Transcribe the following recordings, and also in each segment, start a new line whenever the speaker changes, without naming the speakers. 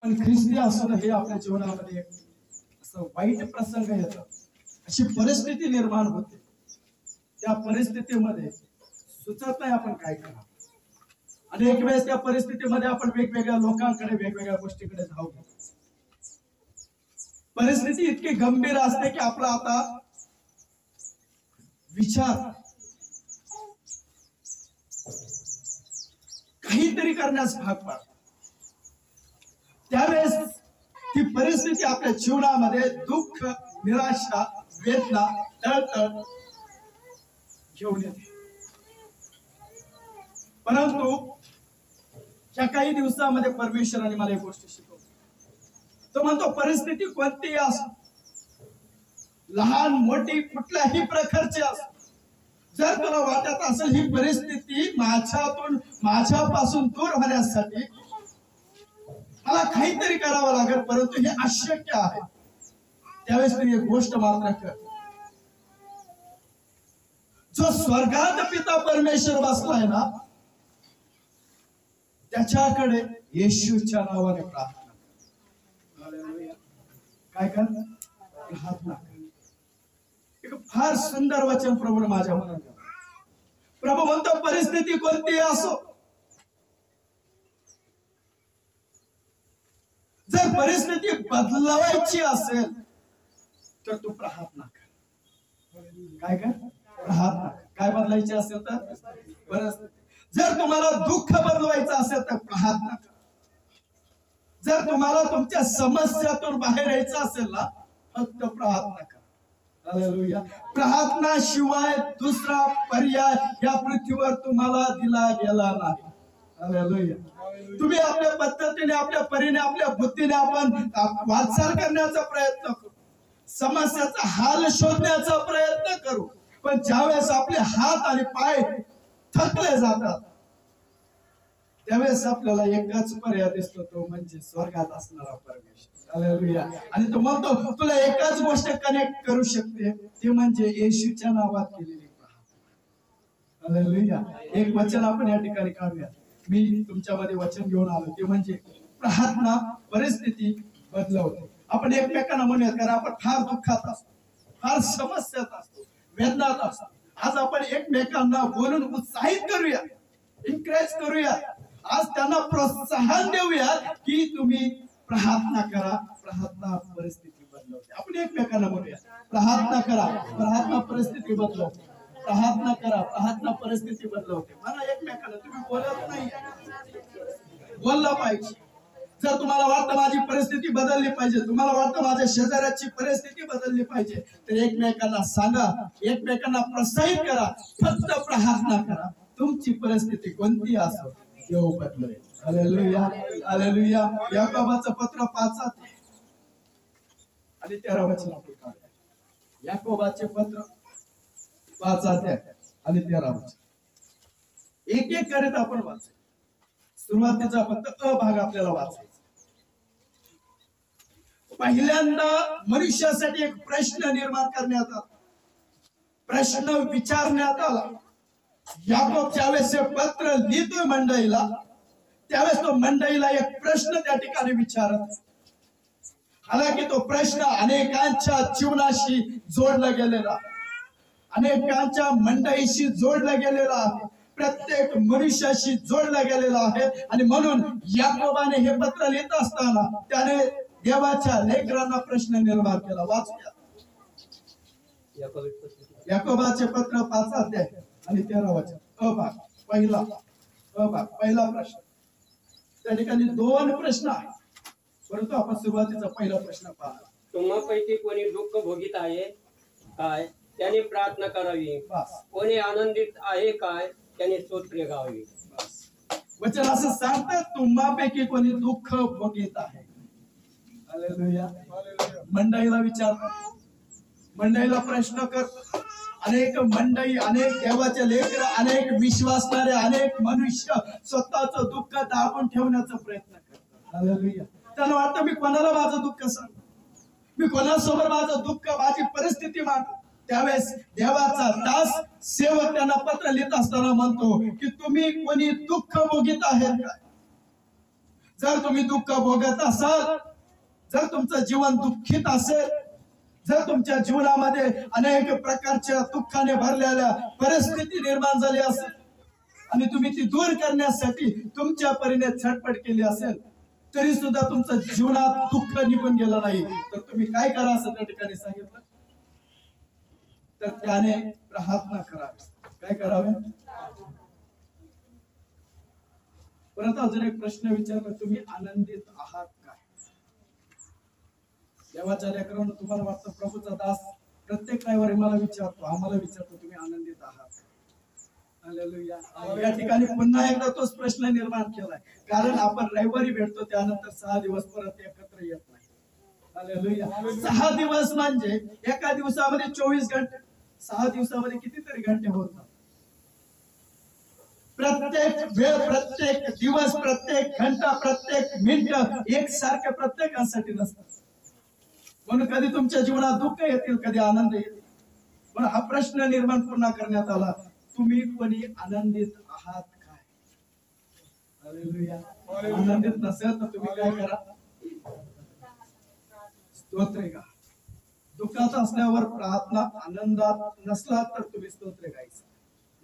पण ख्रिस्ती असणं हे आपल्या जीवनामध्ये असं वाईट प्रसंग येतात, अशी परिस्थिती निर्माण होते. त्या परिस्थितीमध्ये सुचत नाही आपण काय करावं. अनेक वेळेस त्या परिस्थितीमध्ये आपण वेगवेगळ्या लोकांकडे वेगवेगळ्या गोष्टीकडे धावतो. परिस्थिती इतकी गंभीर असते की आपला आता विचार काहीतरी करण्यास भाग पाडतो. त्यावेळेस ती परिस्थिती आपल्या जीवनामध्ये दुःख, निराशा, वेदना, तळतळ घेऊन येते. परंतु या काही दिवसामध्ये परमेश्वराने मला एक गोष्ट शिकवली. तो म्हणतो परिस्थिती कोणतीही असो, लहान मोठी कुठल्याही प्रकारची असो, जर तुला वाटत असेल ही परिस्थिती माझ्यापासून दूर होण्यासाठी मला काहीतरी करावं लागेल, परंतु हे अशक्य आहे, त्यावेळेस तू एक गोष्ट मात्र कर. जो स्वर्गात पिता परमेश्वर बसलाय ना, त्याच्याकडे येशूच्या नावाने प्रार्थना काय कर, प्रार्थना कर. एक फार सुंदर वचन प्रभू माझ्या मनात. प्रभू म्हणतो परिस्थिती कोणतीही असो, जर परिस्थिती बदलवायची असेल तर तू प्रार्थना कर. काय कर, प्रार्थना. काय बदलायची असेल तर, जर तुम्हाला दुःख बदलवायचं असेल तर प्रार्थना कर. जर तुम्हाला तुमच्या समस्यातून बाहेर यायचं असेल ना, फक्त प्रार्थना कर. हालेलुया. प्रार्थना शिवाय दुसरा पर्याय या पृथ्वीवर तुम्हाला दिला गेला नाही. हालेलुया. तुम्ही आपल्या पद्धतीने, आपल्या परीने, आपल्या बुद्धीने आपण वाटचाल करण्याचा प्रयत्न करू, समस्याचा हाल शोधण्याचा प्रयत्न करू, पण ज्यावेळेस आपले हात आणि पाय थकले जातात त्यावेळेस आपल्याला एकच पर्याय दिसतो, तो म्हणजे स्वर्गात असणारा परमेश्वर. हालेलुया. आणि तो म्हणतो तुला एकच गोष्ट कनेक्ट करू शकते, ते म्हणजे येशूच्या नावात केलेली प्रार्थना. हालेलुया. एक वचन आपण या ठिकाणी काढूया. मी तुमच्यामध्ये वचन घेऊन आलो, ते म्हणजे प्रार्थना परिस्थिती बदलवते. आपण एकमेकांना म्हणूया, कारण आपण फार दुःखात असतो, फार समस्यात असतो, वेदनात असतो. आज आपण एकमेकांना बोलून उत्साहित करूया, इन्करेज करूया. आज त्यांना प्रोत्साहन देऊया की तुम्ही प्रार्थना करा, प्रार्थना परिस्थिती बदलवते. आपण एकमेकांना म्हणूया, प्रार्थना करा, प्रार्थना परिस्थिती बदलवते. प्रार्थना करा, प्रार्थना परिस्थिती बदलवते. मला एकमेकांना, तुम्ही बोलत नाही, बोललं पाहिजे. जर तुम्हाला वाटतं माझी परिस्थिती बदलली पाहिजे, तुम्हाला वाटतं माझ्या शेजाऱ्याची परिस्थिती बदलली पाहिजे, तर एकमेकांना सांगा, एकमेकांना प्रोत्साहित करा, फक्त प्रार्थना करा. तुमची परिस्थिती कोणती असो, देव बदलेल. Hallelujah, hallelujah. याकोबाचं पत्र 5 आणि 13 वचन आपण काढूया. याकोबाचे पत्र 5 आणि 13 वचन. एक एक करीत आपण वाचायचं. सुरुवातीचा फक्त अ भाग आपल्याला वाचायचा. पहिल्यांदा मनुष्यासाठी एक प्रश्न निर्माण करण्यात आला, प्रश्न विचारण्यात आला. याकोब ज्यावेळेस पत्र लिहितोय मंडळीला, त्यावेळेस तो मंडळीला एक प्रश्न त्या ठिकाणी विचारत. हालाकी तो प्रश्न अनेकांच्या जीवनाशी जोडला गेलेला, अनेकांच्या मंडळीशी जोडला गेलेला आहे, प्रत्येक मनुष्याशी जोडला गेलेला आहे. आणि म्हणून याकोबाने हे पत्र लिहित असताना त्याने देवाच्या लेकरांना प्रश्न निर्माण केला. वाचूया याकोबाचे पत्र 5 आणि 13 वचन. पहिला प्रश्न. त्या ठिकाणी 2 प्रश्न आहेत, परंतु आपण सुरुवातीचा पहिला प्रश्न पाहा.
तुम्हापैकी कोणी दुःख भोगीत आहे काय, त्याने प्रार्थना करावी. कोणी आनंदित आहे काय, त्याने स्तोत्र गावी.
वचन असं सांगतात, तुम्हापैकी कोणी दुःख भोगीत आहे. हालेलुया. मंडळीला विचारतात, मंडळीला प्रश्न करतात. अनेक मंडळी, अनेक देवाचे लेकर, अनेक विश्वासणारे, अनेक मनुष्य स्वतःचं दुःख दाबून ठेवण्याचा प्रयत्न करतात. हालेलुया. त्यांना वाटतं मी कोणाला माझं दुःख सांगू, मी कोणासोबत माझं दुःख, माझी परिस्थिती मांडू. त्यावेळेस देवाचा दास सेवक त्यांना पत्र लिहित असताना म्हणतो की तुम्ही कोणी दुःख भोगीत आहेत काय, जर तुम्ही दुःख भोगत असाल, जर तुमचं जीवन दुःखित असेल, जर तुमच्या जीवनामध्ये अनेक प्रकारच्या दुःखाने भरलेल्या परिस्थिती निर्माण झाली असेल आणि तुम्ही ती दूर करण्यासाठी तुमच्या परीने झटपट केली असेल, तरी सुद्धा तुमचं जीवनात दुःख निघून गेलं नाही, तर तुम्ही काय करा असं त्या ठिकाणी सांगितलं, तर त्याने प्रार्थना करावी. काय करावे? परत अजून एक प्रश्न विचारला, तुम्ही आनंदित आहात काय? देवाच्या लेकरांनो, तुम्हाला वाटतं प्रभूचा दास प्रत्येक रविवारी मला विचारतो, आम्हाला विचारतो, तुम्ही आनंदित आहात? हालेलुया. या ठिकाणी पुन्हा एकदा तोच प्रश्न निर्माण केलाय, कारण आपण रविवारी भेटतो, त्यानंतर 6 दिवस परत एकत्र येत नाही. हालेलुया. 6 दिवस म्हणजे एका दिवसामध्ये 24 घंटे, 6 दिवसामध्ये कितीतरी घंटे होतात. प्रत्येक वेळ, प्रत्येक दिवस, प्रत्येक घंटा, प्रत्येक मिनिट एकसारख्या प्रत्येकासाठी नसतात. म्हणून कधी तुमच्या जीवनात दुःख येतील, कधी आनंद येतील. पण हा प्रश्न निर्माण पुन्हा करण्यात आला, तुम्ही कोणी आनंदित आहात काय? हालेलुया. आनंदित नसेल तर तुम्ही काय करा? स्तोत्र गा. दुःखात असल्यावर प्रार्थना, आनंदात नसला तर तुम्ही स्तोत्र गायचं.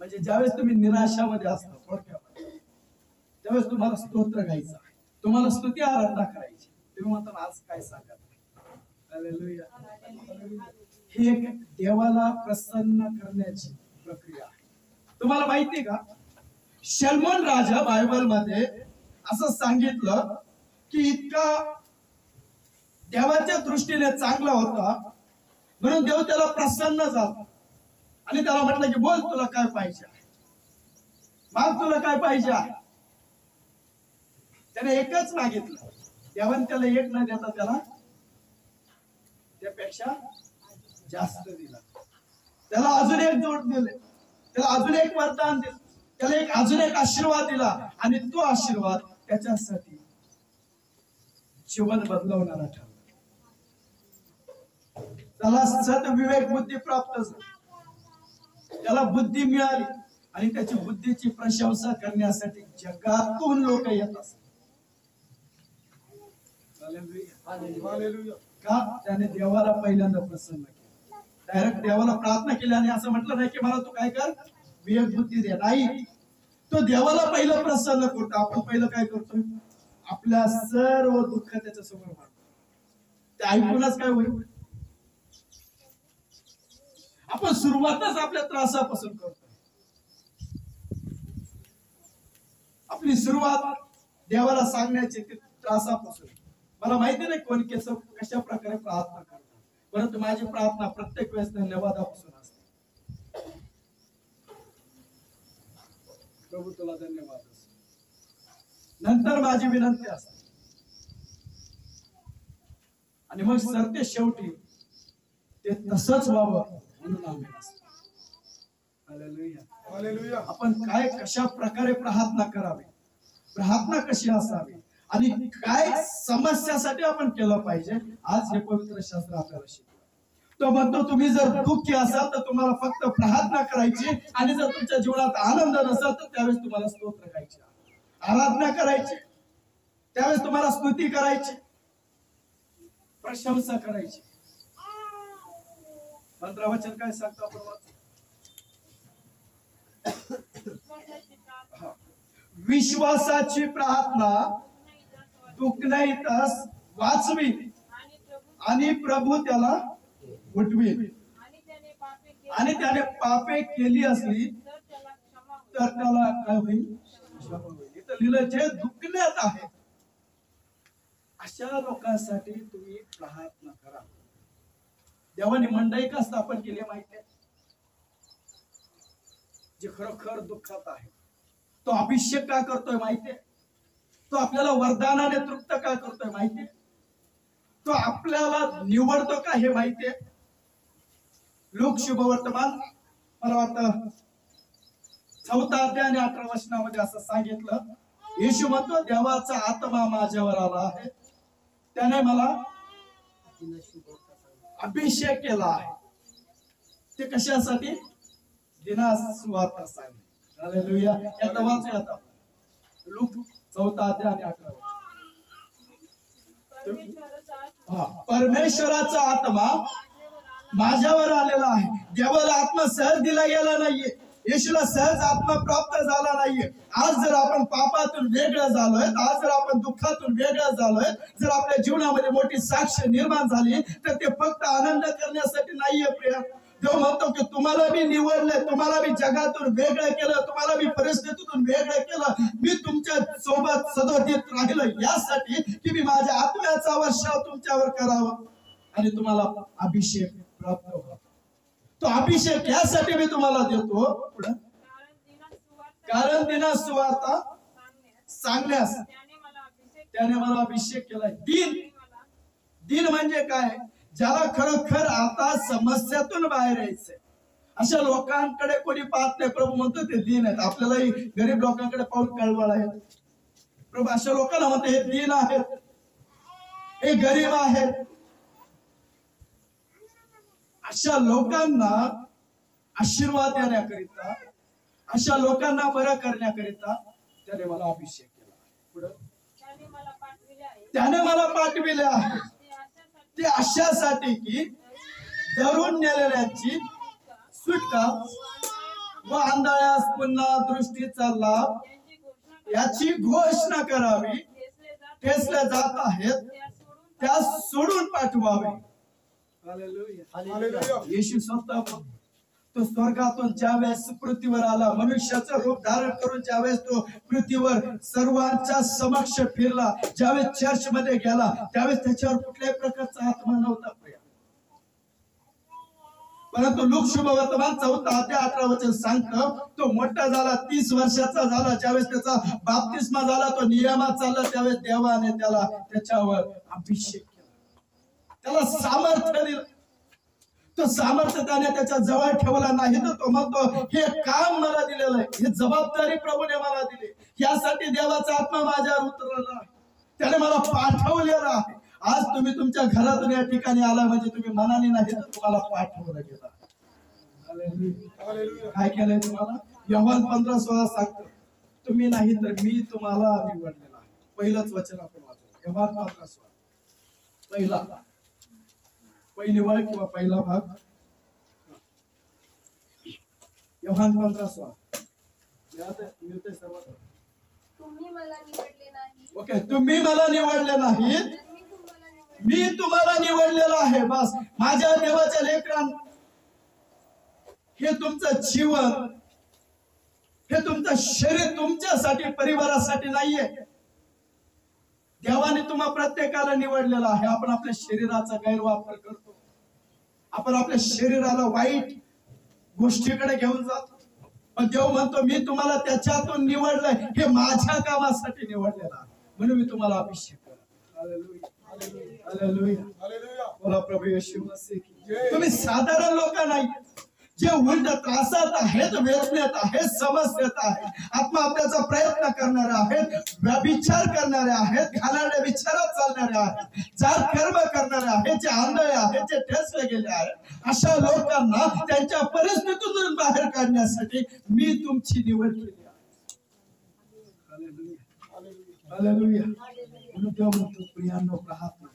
म्हणजे ज्यावेळेस तुम्ही निराशामध्ये असता, थोडक्यामध्ये, त्यावेळेस तुम्हाला स्तोत्र गायचं, तुम्हाला स्तुती आराधना करायची. तुम्ही म्हणता आज काय सांगत नाही. ही एक देवाला प्रसन्न करण्याची प्रक्रिया आहे. तुम्हाला माहिती का, शलोमोन राजा बायबल मध्ये असं सांगितलं की इतका देवाच्या दृष्टीने चांगला होता, म्हणून देव त्याला प्रसन्न झाला आणि त्याला म्हटलं की बोल, तुला काय पाहिजे, माग, तुला काय पाहिजे. त्याने एकच मागितलं, देवाने त्याला एक न देता त्याला त्यापेक्षा जास्त दिला. त्याला अजून एक जोड दिले, त्याला अजून एक वरदान दिलं, त्याला अजून एक आशीर्वाद दिला, आणि तो आशीर्वाद त्याच्यासाठी जीवन बदलवणारा ठरला. त्याला सद्विवेक बुद्धी प्राप्त झाली, त्याला बुद्धी मिळाली, आणि त्याची बुद्धीची प्रशंसा करण्यासाठी जगातून लोक येत असतात. का? त्याने देवाला पहिल्यांदा प्रसन्न केलं. डायरेक्ट देवाला प्रार्थना केली आणि असं म्हटलं नाही की मला तू काय कर, विवेक बुद्धी दे. नाही, तो देवाला पहिलं प्रसन्न करतो. आपण पहिलं काय करतो? आपल्या सर्व दुःख त्याच्या समोर मांडतो. ते ऐकूनच काय होईल? आपण सुरुवातच आपल्या त्रासापासून करतो. आपली सुरुवात देवाला सांगण्याची त्रासापासून. मला माहिती नाही कोण कशा प्रकारे प्रार्थना करतात, परंतु माझी प्रार्थना प्रत्येक वेळेस धन्यवादापासून असते. प्रभू तुला धन्यवाद. नंतर माझी विनंती असते, आणि मग सरते शेवटी ते तसंच व्हावं म्हणून आम्ही असतो. हालेलुया. आपण काय, कशा प्रकारे प्रार्थना करावी, प्रार्थना कशी असावी, आणि काय समस्यासाठी आपण केलं पाहिजे, आज हे पवित्र शास्त्र आपल्याला शिकवतं. तो म्हणतो तुम्ही जर दुःखी असाल तर तुम्हाला फक्त प्रार्थना करायची, आणि जर तुमच्या जीवनात आनंद नसेल तर त्यावेळेस तुम्हाला स्तोत्र गायचे, आराधना करायची, त्यावेळेस तुम्हाला स्तुती करायची, प्रशंसा करायची. मंत्रवचन काय सांगतो आपण? विश्वासाची प्रार्थना दुखण्यातच वाचवी, आणि प्रभू त्याला उठवी, आणि त्याने पापे केली असली तर त्याला काय होईल? क्षमा होईल. इथं लिहिलं जे दुखण्यात आहे अशा लोकांसाठी तुम्ही प्रार्थना करा. देवाने मंडळी का स्थापन केली माहितीये? जे खरोखर दुःखात आहे, तो अभिषेक का करतोय माहितीये? तो आपल्याला वरदानाने तृप्त का करतोय माहितीये? तो आपल्याला निवडतो का हे माहितीये? लोक शुभवर्तमान, मला वाटतं 4 अध्याय आणि 18 वचनामध्ये असं सांगितलं, येशू म्हणतो देवाचा आत्मा माझ्यावर आला आहे, त्याने मला अभिषेक केला आहे. ते कशासाठी? दिनास सुवार्ता सांगणे. हालेलुया. यात वाचूया आता लूक 4 अध्याय आणि 18. परमेश्वराचा आत्मा माझ्यावर आलेला आहे. देवाला आत्मा सहज दिला गेला नाहीये, येशूला सहज आत्मा प्राप्त झाला नाहीये. आज जर आपण पापातून वेगळं झालोय, आज जर आपण दुःखातून वेगळं झालोय, जर आपल्या जीवनामध्ये मोठी साक्ष निर्माण झाली, तर ते फक्त आनंद करण्यासाठी नाहीये प्रिय. देव म्हणतो की तुम्हाला मी निवडलंय, तुम्हाला मी जगातून वेगळं केलं, तुम्हाला मी परिस्थितीतून वेगळं केलं, मी तुमच्या सोबत सदोदित राहिलो यासाठी की मी माझ्या आत्म्याचा वर्षाव तुमच्यावर करावं आणि तुम्हाला अभिषेक प्राप्त व्हावा. तो अभिषेक यासाठी मी तुम्हाला देतो पुढे, कारण दिना सुवार्ता सांगण्यास त्याने मला अभिषेक केलाय. दिन म्हणजे काय? ज्याला खरोखर आता समस्यातून बाहेर यायचंय. अशा लोकांकडे कोणी पाहत नाही. प्रभू म्हणतो ते दीन आहेत. आपल्यालाही गरीब लोकांकडे पाहून कळवळ आहे. प्रभू अशा लोकांना म्हणतो हे दीन आहेत, हे गरीब आहेत. अशा लोकांना आशीर्वाद देण्याकरिता, अशा लोकांना बरं करण्याकरिता त्याने मला अभिषेक केला. पुढे त्याने मला पाठविले आहे ते अशासाठी की धरून नेलेल्याची सुटका व आंधळ्यास पुन्हा दृष्टीचा लाभ याची घोषणा करावी. ठेचले जात आहेत त्या सोडून पाठवावे. येशू स्वतः तो स्वर्गातून ज्यावेळेस पृथ्वीवर आला, मनुष्याचं रूप धारण करून ज्यावेळेस तो पृथ्वीवर सर्वांच्या समक्ष फिरला, ज्यावेळेस चर्च मध्ये गेला, त्यावेळेस त्याच्यावर कुठल्याही प्रकारचा आत्मा नव्हता. परंतु लूक शुभवर्तमान 4 अध्याय 18 वचन सांगतो तो मोठा झाला, 30 वर्षाचा झाला, ज्यावेळेस त्याचा बाप्तिस्मा झाला, तो नियमात चालला, त्यावेळेस देवाने त्याला त्याच्यावर अभिषेक केला, त्याला सामर्थ्य दिलं. तो सामर्थ्य त्याने त्याच्या जवळ ठेवला नाही, तर तो म्हणतो हे काम मला दिलेलं आहे, ही जबाबदारी प्रभूने मला दिली, यासाठी देवाचा आत्मा माझ्यावर उतरला, त्याने मला पाठवलेला आहे. आज तुम्ही तुमच्या घरातून या ठिकाणी आला म्हणजे तुम्ही मनाने नाही, तर तुम्हाला पाठवलं गेलं. काय केलंय तुम्हाला? योहान 15:16 सांगतो तुम्ही नाही तर मी तुम्हाला निवडलेला आहे. पहिलंच वचन आपण वाचू, योहान 15:16 पहिली वळ किंवा पहिला भाग, योहान 15:16.
तुम्ही मला निवडले नाही.
ओके, तुम्ही मला निवडले नाही, मी तुम्हाला निवडलेला आहे. बस माझ्या देवाच्या लेकरां, हे तुमचं जीवन, हे तुमचं शरीर तुमच्यासाठी, परिवारासाठी नाहीये. देवाने तुम्हा प्रत्येकाला निवडलेला आहे. आपण आपल्या शरीराचा गैरवापर करतो, आपण आपल्या शरीराला वाईट गोष्टीकडे घेऊन जातो. पण देव म्हणतो मी तुम्हाला त्याच्यातून निवडलंय, हे माझ्या कामासाठी निवडलेलं आहे, म्हणून मी तुम्हाला अभिषेक करा. Hallelujah, hallelujah. बोला प्रभू येशू मसीह की. तुम्ही साधारण लोक नाही, जे उलट त्रासात आहेत, वेदनेत आहेत, समस्येत आहेत, आत्महत्याचा प्रयत्न करणारे आहेत, व्यभिचार करणारे आहेत, घाणेरड्या विचारात चालणारे आहेत, जार कर्म करणारे आहेत, जे आंधळे आहेत, जे ठेचले गेले आहेत, अशा लोकांना त्यांच्या परिस्थितीतून बाहेर काढण्यासाठी मी तुमची निवड केली आहे. हालेलुया. म्हणून देव म्हणतो प्रियांनो, प्रार्थना करा.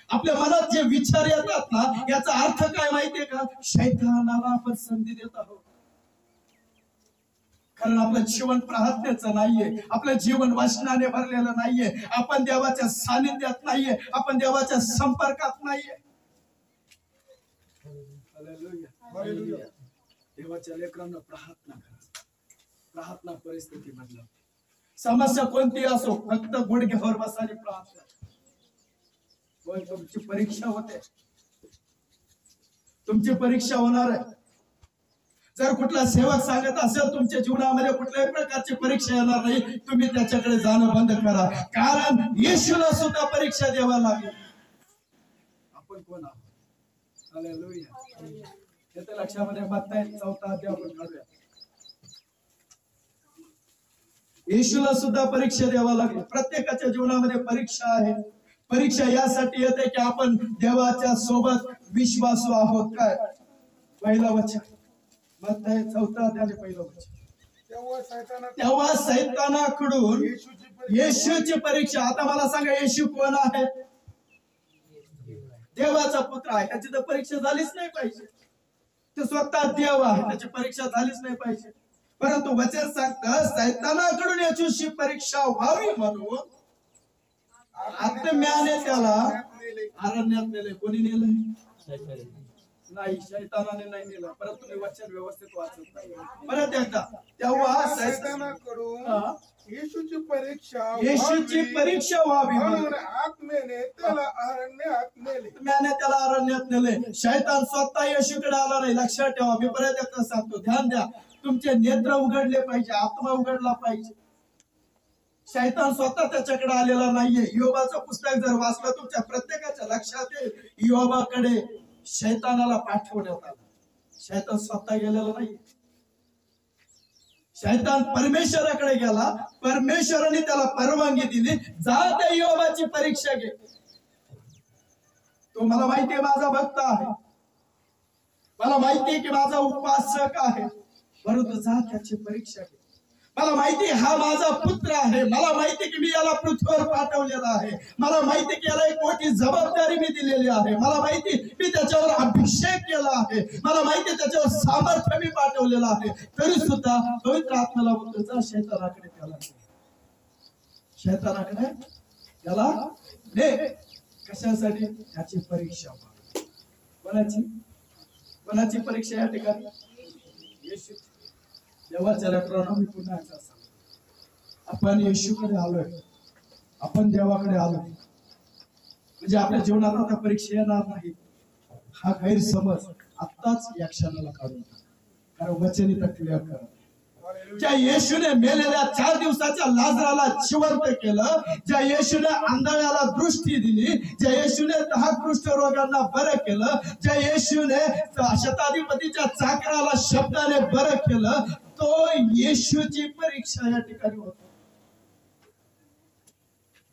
आपल्या मनात जे विचार येतात ना, याचा अर्थ काय माहितीये का? शैतानाला आपण संधी देत आहोत. कारण आपलं जीवन प्रार्थनेचं नाहीये, आपलं जीवन वचनाने भरलेलं नाहीये, आपण देवाच्या सानिध्यात नाहीये, आपण देवाच्या संपर्कात नाहीये. हालेलुया. देवाच्या लेकरांना प्रार्थना करा. प्रार्थना परिस्थिती बदला. समस्या कोणती असो, फक्त गुडघ्यावर बसा आणि प्रार्थना. तुमची परीक्षा होते, तुमची परीक्षा होणार आहे. जर कुठला सेवक सांगत असेल तुमच्या जीवनामध्ये कुठल्याही प्रकारची परीक्षा येणार नाही, तुम्ही त्याच्याकडे जाणं बंद करा. कारण येशूला सुद्धा परीक्षा द्यावी लागेल. आपण कोण आहोत? हालेलुया. येत्या लक्षामध्ये बघताय 4 अध्याय आपण काढूया. येशूला सुद्धा परीक्षा द्यावा लागेल. प्रत्येकाच्या जीवनामध्ये परीक्षा आहे. परीक्षा यासाठी येते की आपण देवाच्या सोबत विश्वासू आहोत काय. पहिला वचन मत्ती 4 अध्याय पहिलं वचन.
तेव्हा सैतानाकडून
येशूची येशूची परीक्षा. आता मला सांगा, येशू कोण आहे? देवाचा पुत्र आहे. त्याची तर परीक्षा झालीच नाही पाहिजे. ते स्वतः देव आहे, त्याची परीक्षा झालीच नाही पाहिजे. परंतु वचन सांगतं, सैतानाकडून येशूची परीक्षा व्हावी म्हणून आत्म्याने त्याला अरण्यात नेले. कोणी नेलंय? नाही, शैतानाने नाही नेलं. परंतु तुम्ही वचन व्यवस्थित वाचत नाही. परत एकदा, तेव्हा
सैतानाकडून येशूची
परीक्षा व्हावी म्हणून
आत्म्याने त्याला अरण्यात नेले.
आत्म्याने त्याला अरण्यात नेले. शैतान स्वतः येशूकडे आला नाही. लक्षात ठेवा, मी परत एकदा सांगतो, ध्यान द्या. तुमचे नेत्र उघडले पाहिजे, आत्मा उघडला पाहिजे. शैतान स्वतः त्याच्याकडे आलेला नाहीये. योबाचं पुस्तक जर वाचलं, तुमच्या प्रत्येकाच्या लक्षात येईल, योबाकडे शैतानाला पाठवण्यात आलं. शैतान स्वतः गेलेला नाही. शैतान परमेश्वराकडे गेला. परमेश्वराने त्याला परवानगी दिली, जा त्या योबाची परीक्षा घे. तो मला माहितीये माझा भक्त आहे, मला माहितीये की माझा उपासक आहे, परंतु जा त्याची परीक्षा घे. मला माहिती हा माझा पुत्र आहे, मला माहिती की मी याला पृथ्वीवर पाठवलेला आहे, मला माहिती की याला एक मोठी जबाबदारी मी दिलेली आहे, मला माहिती मी त्याच्यावर अभिषेक केला आहे, मला माहिती त्याच्यावर सामर्थ्य मी पाठवलेलं आहे. तरी सुद्धा पवित्र आत्म्याला बोलतो, जा शैतानाकडे त्याला, शैतानाकडे त्याला दे. कशासाठी? त्याची परीक्षा. कोणाची परीक्षा या ठिकाणी? येशू. देवाच्या लेकरांनो, मी पुन्हा एकदा सांगतो, आपण येशूकडे आलोय, आपण देवाकडे आलोय, म्हणजे आपल्या जीवनात आता परीक्षा येणार नाही हा गैरसमज आत्ताच या क्षणाला काढून टाका. कारण वचन इथं क्लिअर करा. ज्या येशूने मेलेल्या 4 दिवसाच्या लाजराला जिवंत केलं, ज्या येशूने आंधळ्याला दृष्टी दिली, ज्या येशूने 10 कुष्ठरोगांना बरं केलं, ज्या येशूने शताधिपतीच्या चाकराला शब्दाने बरं केलं, तो येशूची परीक्षा या ठिकाणी होती.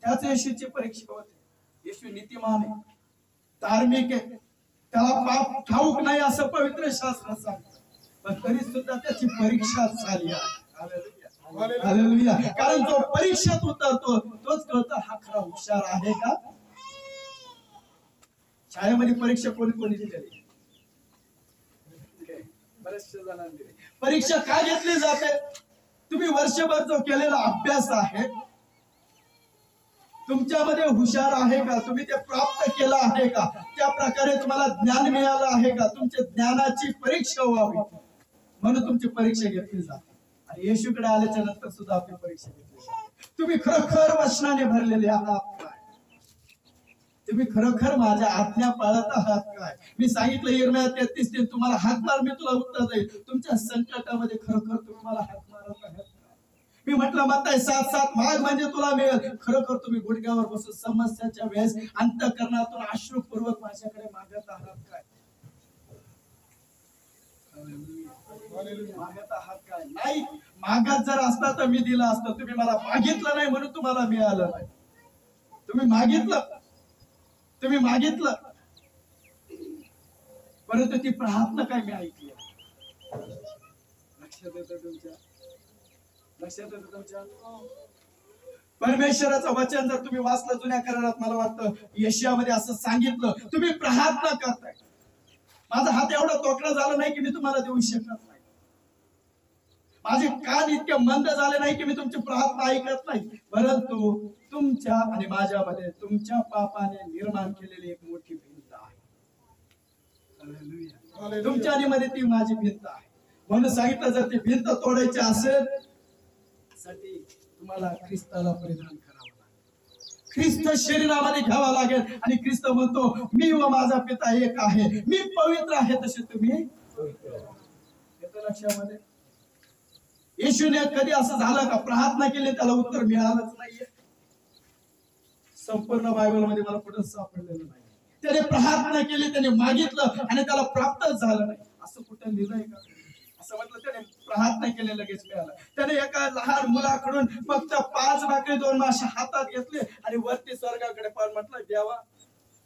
त्याच येशूची परीक्षा होती. येशू नीतिमान आहे, धार्मिक आहे, त्याला पाप ठाऊक नाही असं पवित्र शास्त्र सांगतं, पण तरी सुद्धा त्याची परीक्षा झाली आहे. हालेलुया. कारण जो परीक्षेत उतरतो तोच कळतं हा खरा हुशार आहे का. शाळेमध्ये परीक्षा कोणी दिलेली? बरेचशे जणांनी दिली. परीक्षा का घेतली जाते? तुम्ही वर्षभर जो केलेला अभ्यास आहे, तुमच्यामध्ये हुशार आहे का, तुम्ही ते प्राप्त केलं आहे का, त्या प्रकारे तुम्हाला ज्ञान मिळालं आहे का, तुमच्या ज्ञानाची परीक्षा व्हावी म्हणून तुमची परीक्षा घेतली जाते. आणि येशूकडे आल्याच्या नंतर सुद्धा आपली परीक्षा घेतली जाते. तुम्ही खरोखर वचनाने भरलेले आहात काय? तुम्ही खरोखर माझ्या आज्ञा पाळत आहात काय? मी सांगितलं यिर्मया 33:3, तुम्हाला हाक मार मी तुला उत्तर देईल. तुमच्या संकटामध्ये खरोखर तुम्ही मला हाक मारत आहात काय? मी म्हटलं मत्ताई 7:7, माग म्हणजे तुला मिळेल. खरोखर तुम्ही गुडघ्यावर बसून समस्याच्या वेळेस अंतःकरणातून अश्रुपूर्वक माझ्याकडे मागत आहात काय? मागत आहात काय? नाही, मागत जर असता तर मी दिला असतं. तुम्ही मला मागितलं नाही म्हणून तुम्हाला मिळालं नाही. तुम्ही मागितलं परंतु ती प्रार्थना काय मी ऐकली. लक्षात येतं तुमच्या परमेश्वराचं वचन जर तुम्ही वाचलं जुन्या करारात, मला वाटतं यशामध्ये असं सांगितलं, तुम्ही प्रार्थना करताय. माझा हात एवढा तोकडा झाला नाही की मी तुम्हाला देऊ शकत नाही, माझे कान इतके मंद झाले नाही की मी तुमची प्रार्थना ऐकत नाही, परंतु तुमच्या आणि माझ्यामध्ये तुमच्या पापाने निर्माण केलेली एक मोठी भिंत आहे. तुमच्या आणि मध्ये ती माझी भिंत आहे. म्हणून सांगितलं, जर ती भिंत तोडायची असेल साठी तुम्हाला ख्रिस्ताला परिधान करावं लागेल, ख्रिस्त शरीरामध्ये घ्यावा लागेल. आणि ख्रिस्त म्हणतो, मी व माझा पिता एक आहे, मी पवित्र आहे तसे तुम्ही. येतं लक्षामध्ये? येशूने कधी असं झालं का प्रार्थना केली त्याला उत्तर मिळालंच नाहीये? संपूर्ण बायबल मध्ये मला कुठं सापडलेलं नाही. त्याने प्रार्थना केली, त्याने मागितलं आणि त्याला प्राप्तच झालं नाही असं कुठं लिहिलंय का? असं म्हटलं त्याने प्रार्थना केली लगेच मिळालं. त्याने एका लहान मुलाकडून फक्त 5 भाकरी 2 मासे हातात घेतले आणि वरती स्वर्गाकडे पाहून म्हटलं, देवा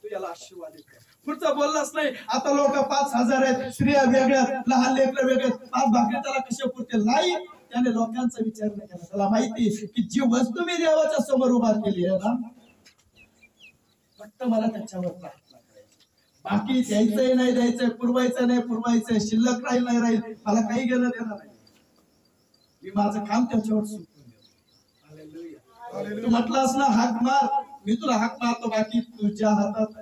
तू याला आशीर्वाद कर. पुढचं बोललाच नाही. आता लोक 5,000 आहेत, स्त्रिया वेगळ्या, लहान लेकरं वेगळे, 5 भाकरी त्याला कशा पुरतील? नाही, त्याने लोकांचा विचार नाही केला. त्याला माहिती की जी वस्तू मी देवाच्या समोर उभा केली आहे ना, फक्त मला त्याच्यावर प्रार्थना करायची. बाकी द्यायचंय नाही द्यायचंय, पुरवायचं नाही पुरवायचंय, शिल्लक राहील नाही राहील, मला काही घेणं देणार नाही. मी माझं काम त्याच्यावर सुटून देतो. हालेलुया. तू म्हटलास ना हाक मार, मी तुला हाक मारतो, बाकी तुझ्या हातात.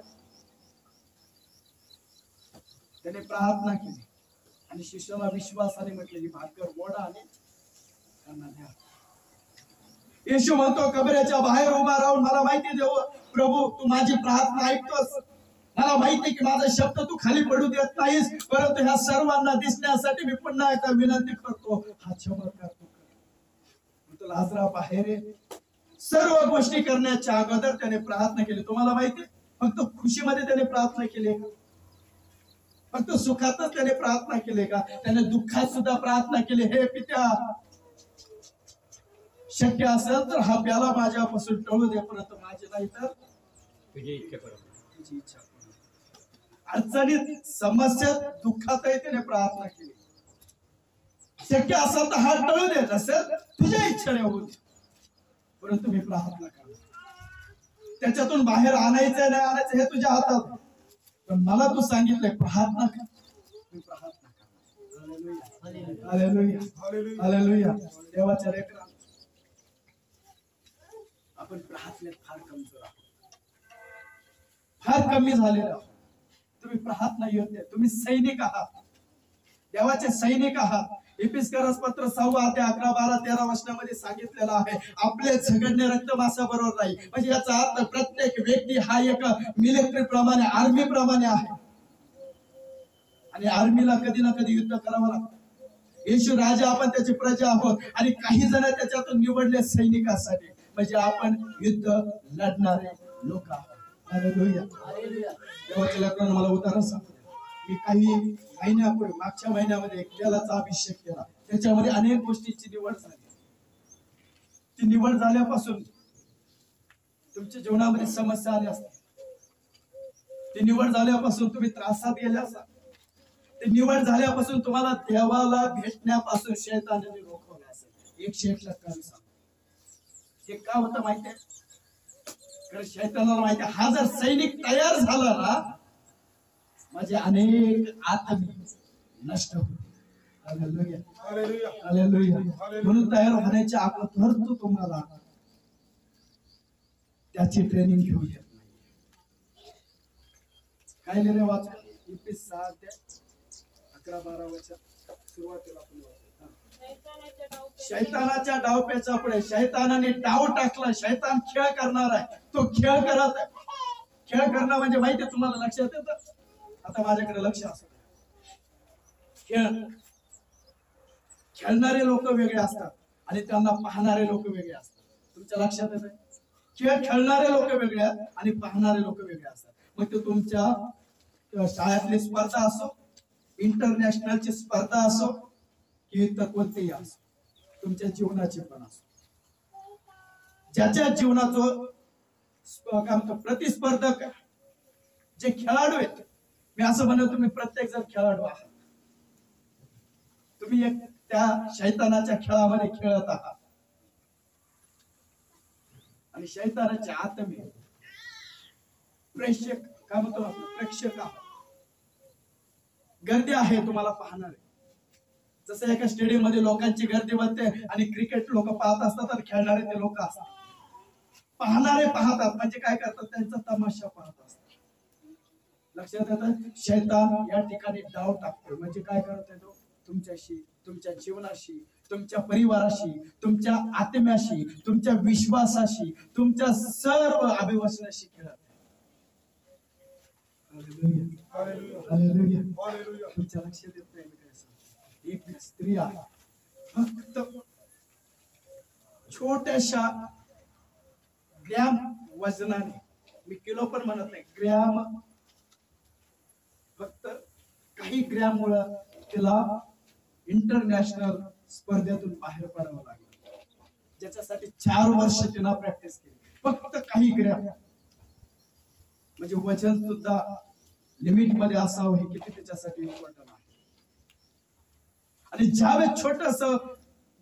त्याने प्रार्थना केली आणि शिष्याला विश्वासाने म्हटले की भाकर मोडा आणि त्यांना द्या. येशू म्हणतो कबरेच्या बाहेर उभा राहून, मला माहिती देव प्रभू तू माझी प्रार्थना ऐकतोस, मला माहिती की माझा शब्द तू खाली पडू देत नाहीस, परंतु ह्या सर्वांना दिसण्यासाठी मी पुन्हा एकदा विनंती करतो, हा चमत्कार तू कर. लाजरा बाहेर आहे. सर्व गोष्टी करण्याच्या अगोदर त्याने प्रार्थना केली. तुम्हाला माहिती फक्त खुशीमध्ये त्याने प्रार्थना केली का? फक्त सुखातच त्याने प्रार्थना केली का? त्याने दुःखात सुद्धा प्रार्थना केली, हे पित्या शक्य असेल तर हा प्याला माझ्यापासून टळू दे, परंतु माझी नाही तर तुझी इच्छा कर. अडचणीत समस्येत दुःखातही त्याने प्रार्थना केली. शक्य असेल तर हा टळू दे, नसेल तुझ्या इच्छेने होऊ दे, परंतु मी प्रार्थना करणार. त्याच्यातून बाहेर आणायचं नाही आणायचं हे तुझ्या हातात, पण मला तू सांगितलंय प्रार्थना कर, मी प्रार्थना करणार. हालेलुया. हालेलुया. देवाच्या लेकरांनो, आपण प्रार्थनेत फार कमजोर आहोत, फार कमी झालेलो आहोत. तुम्ही प्रार्थना योद्धे, तुम्ही सैनिक आहात, देवाचे सैनिक आहात. इफिसकरस पत्र 6 अध्याय 11, 12, 13 वचनामध्ये सांगितलेलं आहे, आपले झगडणे रक्त मांसाबरोबर नाही. म्हणजे याचा अर्थ प्रत्येक व्यक्ती हा एक मिलिटरी प्रमाणे, आर्मी प्रमाणे आहे, आणि आर्मीला कधी ना कधी युद्ध करावं लागतं. येशू राजा, आपण त्याची प्रजा आहोत, आणि काही जण त्याच्यातून निवडले सैनिकासाठी, म्हणजे आपण युद्ध लढणारे लोक आहोत. हालेलुया. देवाच्या लेकरांनो, मला उदाहरण सांगतो. मी काही महिन्यापूर्वी, मागच्या महिन्यामध्ये एक तेलाचा अभिषेक केला. त्याच्यामध्ये अनेक गोष्टींची निवड झाली. ती निवड झाल्यापासून तुमच्या जीवनामध्ये समस्या आल्या असतात. ती निवड झाल्यापासून तुम्ही त्रासात गेले असाल. ती निवड झाल्यापासून तुम्हाला देवाला भेटण्यापासून शैतानाने रोखवले असेल. 101% सांग. हे का होतं माहितीये? कारण शैतानाला माहिती, हा जर सैनिक तयार झाला ना, म्हणजे अनेक आत्मे नष्ट होतील. हालेलुया. हालेलुया. म्हणून तयार होण्याच्या अगोदर तो तुम्हाला त्याची ट्रेनिंग घेऊ देत नाही. काय लिहिले वाचा? इफिस 6 अध्याय 11, 12 वचन सुरुवातीला आपण वाचू. शैतानाच्या डावपेचा पुढे शैतानाने डाव टाकला. शैतान खेळ करणार आहे, तो खेळ करत आहे. खेळ करणं म्हणजे माहिती आहे तुम्हाला, लक्षात येतं? आता माझ्याकडे लक्ष असतं. खेळणारे लोक वेगळे असतात आणि त्यांना पाहणारे लोक वेगळे असतात. तुमच्या लक्षात येतं? खेळ खेळणारे लोक वेगळे आणि पाहणारे लोक वेगळे असतात. मग ते तुमच्या शाळेतली स्पर्धा असो, इंटरनॅशनलची स्पर्धा असो, की इतर कोणतेही असो, तुमच्या जीवनाची पण असो, ज्याच्या जीवनाचं काय म्हणतो प्रतिस्पर्धक जे खेळाडू आहेत, मी असं म्हणतो तुम्ही प्रत्येक जण खेळाडू आहात. तुम्ही एक त्या शैतानाच्या खेळामध्ये खेळत आहात, आणि शैतानाच्या आत्मे प्रेक्षक काय म्हणतो आपण, प्रेक्षक आहात. गर्दी आहे तुम्हाला पाहणारे. जसं एका स्टेडियम मध्ये लोकांची गर्दी बनते आणि क्रिकेट लोक पाहत असतात आणि खेळणारे ते लोक असतात. पाहणारे पाहतात म्हणजे काय करतात, त्यांचा तमाशा पाहत असतात. लक्षात येतं? शैतान या ठिकाणी डाव टाकतो. म्हणजे काय करत येतो? तुमच्याशी, तुमच्या जीवनाशी, तुमच्या परिवाराशी, तुमच्या आत्म्याशी, तुमच्या विश्वासाशी, तुमच्या सर्व अभिवचनाशी खेळत. तुमच्या लक्षात येत नाही मी काय सांगतो? एक स्त्री आहे, फक्त छोट्याशा ग्रॅम वजनाने, मी किलो पण म्हणत नाही, ग्रॅम, फक्त काही ग्रॅम मुळे तिला इंटरनॅशनल स्पर्धेतून बाहेर पडावं लागलं. ज्याच्यासाठी 4 वर्ष तिला प्रॅक्टिस केली. फक्त काही ग्रॅम, म्हणजे वजन सुद्धा लिमिट मध्ये असावं हे किती त्याच्यासाठी इम्पॉर्टंट आहे. आणि ज्यावेळेस छोटस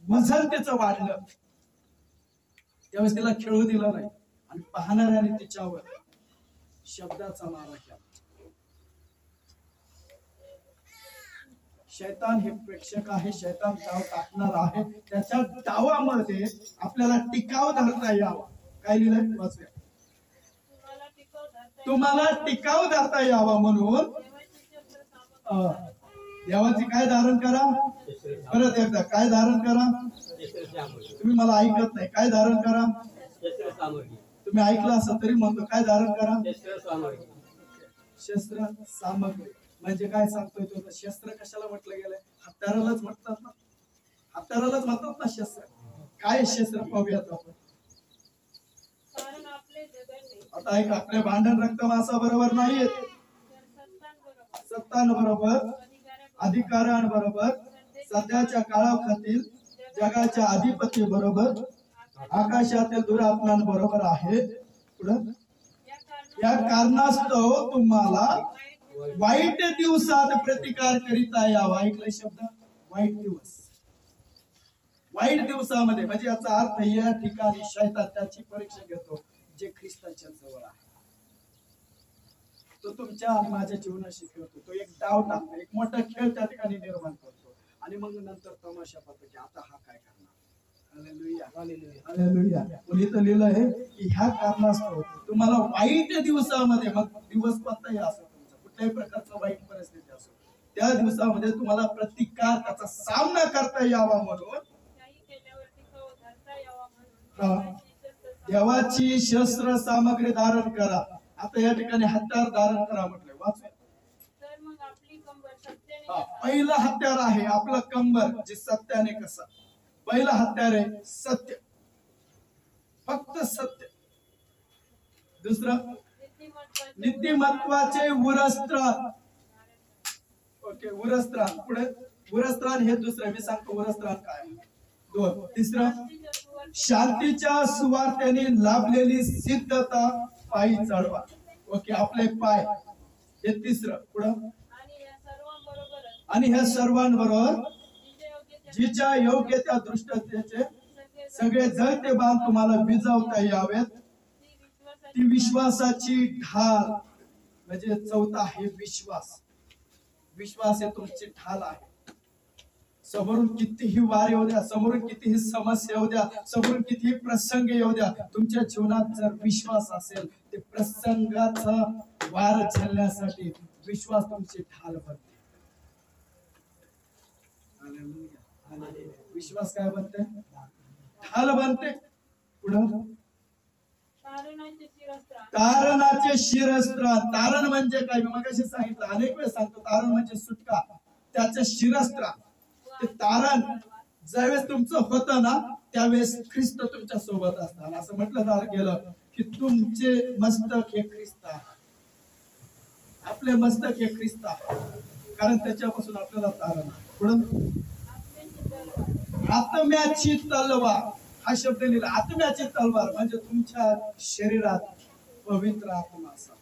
वजन तिचं वाढलं, त्यावेळेस तिला खेळू दिलं नाही आणि पाहणाऱ्याने तिच्यावर शब्दाचा मारा केला. शैतान हे प्रेक्षक आहे, शैतान डाव टाकणार आहे. त्याच्या डावामध्ये आपल्याला टिकाव धरता यावा. काय लिहिलंय वाचूया. तुम्हाला टिकाव धरता यावा म्हणून देवाची काय धारण करा. परत एकदा काय धारण करा. तुम्ही मला ऐकत नाही. काय धारण करा. तुम्ही ऐकलं असं तरी म्हणतो काय धारण करा. शस्त्र सामग्री म्हणजे काय सांगतोय तो. शस्त्र कशाला म्हटलं गेलंय. हत्यारालाच म्हणतात ना. हत्यारालाच म्हणतात ना शस्त्र. काय शस्त्र पाहूयात आपण. आता ऐक, आपले भांडण रक्त मांसा बरोबर नाहीत. सत्तांबरोबर, अधिकाऱ्यांबरोबर, सध्याच्या काळाखातील जगाच्या अधिपती बरोबर, आकाशातील दुरात्म्यांबरोबर आहे. पुढं या कारणास्तव तुम्हाला वाईट दिवसात प्रतिकार करीता यावा. ऐकलं शब्द वाईट दिवस. वाईट दिवसामध्ये म्हणजे याचा अर्थ या ठिकाणी शैतान त्याची परीक्षा घेतो जे ख्रिस्ताच्या जवळ आहे. तो तुमच्या आणि माझ्या जीवनाशी खेळतो. तो एक डाव टाकतो, एक मोठा खेळ त्या ठिकाणी निर्माण करतो आणि मग नंतर तमाशा पाहतो की आता हा काय करणार. Hallelujah, hallelujah, hallelujah. मुली तर लिहिलं आहे की ह्या कारणास्तव तुम्हाला वाईट दिवसामध्ये, मग दिवस कोणताही असो तुमचा, कुठल्याही प्रकारचा वाईट परिस्थिती असो, त्या दिवसामध्ये तुम्हाला प्रतिकार त्याचा सामना करता यावा म्हणून देवाची शस्त्र सामग्री धारण करा. आता या ठिकाणी हत्यार धारण करा म्हटलंय. वाचूया. पहिलं हत्यार आहे आपलं कंबर, जे सत्याने कसं. पहिलं हत्यार आहे सत्य, फक्त सत्य. दुसरं नीतिमत्वाचे उरस्त्राण. ओके, उरस्त्राण. पुढे उरस्त्राण हे दुसरं मी सांगतो. उरस्त्राण काय. दोन. तिसरं शांतीच्या सुवार्तेने लाभलेली सिद्धता पायी चढवा. ओके, आपले पाय. हे तिसरं. पुढं आणि ह्या सर्वांबरोबर जिच्या योग्य त्या दृष्टतेचे सगळे जळते बाण तुम्हाला विजावता यावेत. ती विश्वासाची ढाल म्हणजे चौथा आहे विश्वास. विश्वास हे तुमची ढाल आहे. समोरून कितीही वार येऊ द्या, समोरून कितीही समस्या येऊ द्या, समोरून कितीही प्रसंग येऊ द्या, तुमच्या जीवनात जर विश्वास असेल ते प्रसंगाचा वार झेलण्यासाठी विश्वास तुमची ढाल बनते. विश्वास काय बनते. ढाल बनते. पुढं तारणाचे शिरस्त्राण. तारण म्हणजे काय मी मगाशी सांगितलं, अनेक वेळेस सांगतो. तारण म्हणजे सुटका. त्याचं शिरस्त्राण ते तारण ज्यावेळेस तुमचं होतं ना त्यावेळेस ख्रिस्त तुमच्या सोबत असतात. असं म्हटलं गेलं की तुमचे मस्तक हे ख्रिस्त आहे. आपले मस्तक हे ख्रिस्त आहे, कारण त्याच्यापासून आपल्याला तारण. पुढे आत्म्याची तलवार हा शब्द लिहिला. आत्म्याची तलवार म्हणजे तुमच्या शरीरात पवित्र आत्मा असा.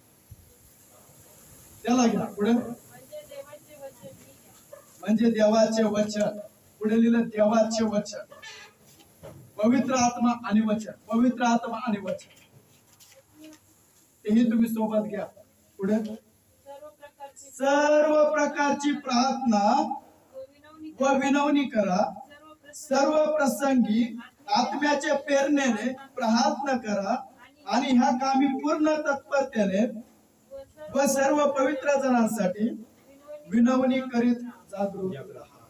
त्याला घ्या. पुढे म्हणजे देवाचे वचन. पुढे लिहिलं देवाचे वचन. पवित्र आत्मा आणि वचन. पवित्र आत्मा आणि वचन तेही तुम्ही सोबत घ्या. पुढे सर्व प्रकारची प्रार्थना व विनवणी करा. सर्व प्रसंगी आत्म्याच्या प्रेरणेने प्रार्थना करा आणि ह्या कामी पूर्ण तत्परतेने व सर्व पवित्र जणांसाठी विनवणी करीत जागरूक राहा.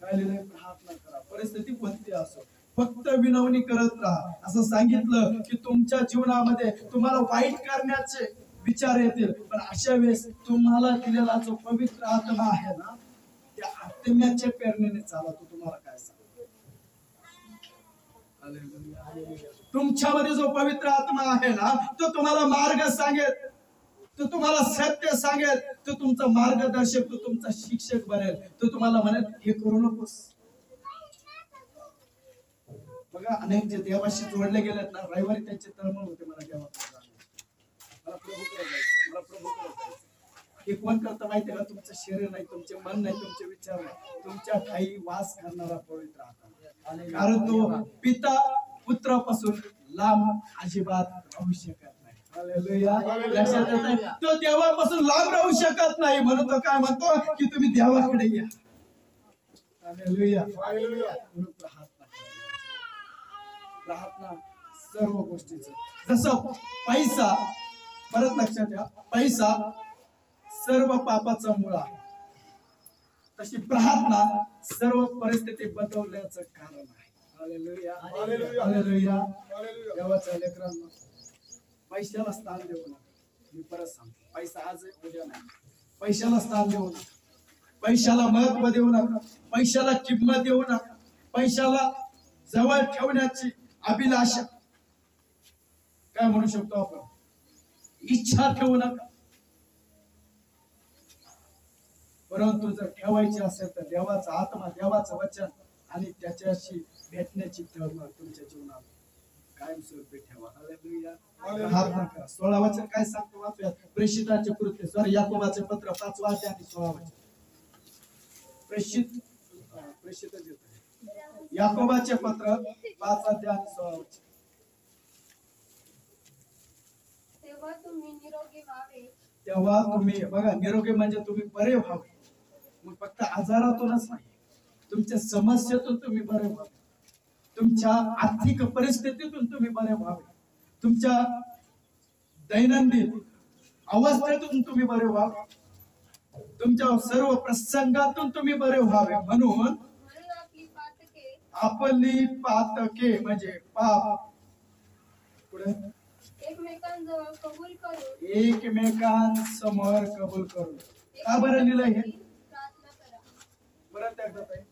काय लिहिलंय. प्रार्थना करा. परिस्थिती कोणती असो फक्त विनवणी करत राहा. असं सांगितलं की तुमच्या जीवनामध्ये तुम्हाला वाईट करण्याचे विचार येतील, पण अशा वेळेस तुम्हाला दिलेला जो पवित्र आत्मा आहे ना त्या आत्म्याच्या प्रेरणेने चाला. तो तुम्हाला काय सांगतो. तुमच्यामध्ये जो पवित्र आत्मा आहे ना तो तुम्हाला मार्ग सांगेल, तो तुम्हाला सत्य सांगेल, तो तुमचा मार्गदर्शक, तो तुमचा शिक्षक बनेल. तो तुम्हाला म्हणेल हे करू नकोस. बघा अनेक जे देवाशी जोडले गेलेत ना, रविवारी त्यांचे तळमळ होते मला देवाकडे जायचं, मला प्रभूकडे जायचं, मला प्रभूकडे जायचं. हे कोण करतं माहितीये का? तुमचं शरीर नाही, तुमचे मन नाही, तुमचे विचार नाही, तुमच्या ठाई वास करणारा पवित्र आत्मा. कारण तो पिता पुत्रापासून लांब अजिबात राहू शकत नाही. हालेलुया. लक्षात येत नाही? तो देवापासून लांब राहू शकत नाही, म्हणून तो काय म्हणतो की तुम्ही देवाकडे या. हालेलुया. म्हणून प्रार्थना सर्व गोष्टीचं. जसं पैसा, परत लक्षात घ्या, पैसा सर्व पापाचा मूळ आहे, तशी प्रार्थना सर्व परिस्थिती बदलण्याचं कारण आहे. हालेलुया. हालेलुया. देवाच्या लेकरांनो, पैशाला स्थान देऊ नका. मी परत सांगतो, पैसा आज आहे, उद्या नाही. पैशाला स्थान देऊ नका, पैशाला महत्व देऊ नका, पैशाला किंमत देऊ नका, पैशाला जवळ ठेवण्याची अभिलाषा, काय म्हणू शकतो आपण, इच्छा ठेवू नका. परंतु जर ठेवायची असेल तर देवाचा आत्मा, देवाचं वचन आणि त्याच्याशी भेटण्याची तळमळ तुमच्या जीवनात कायमस्वरूपी ठेवा. हालेलुया. प्रार्थना करा. 16 वचन काय सांगतो वाचूया. प्रेषिताचे कृत्य, सॉरी, याकोबाचे पत्र 5 अध्याय आणि 16 वचन. प्रेषितच येत आहे. याकोबाचे पत्र 5 अध्याय आणि 16 वचन.
तेव्हा तुम्ही निरोगी व्हावे.
तेव्हा तुम्ही बघा, निरोगी म्हणजे तुम्ही बरे व्हावे. मग फक्त आजारातूनच नाही, तुमच्या समस्येतून तुम्ही बरे व्हावे, तुमच्या आर्थिक परिस्थितीतून तुम्ही बरे व्हावे, तुमच्या दैनंदिन अवस्थेतून तुम्ही बरे व्हावे, तुमच्या सर्व प्रसंगातून तुम्ही बरे व्हावे. म्हणून आपली पातके म्हणजे पाप पुढे
एकमेकांजवळ कबूल करून,
एकमेकांसमोर कबूल करून. का बरं लिहिलं हे?
प्रार्थना करा.
परत एकदा ताई.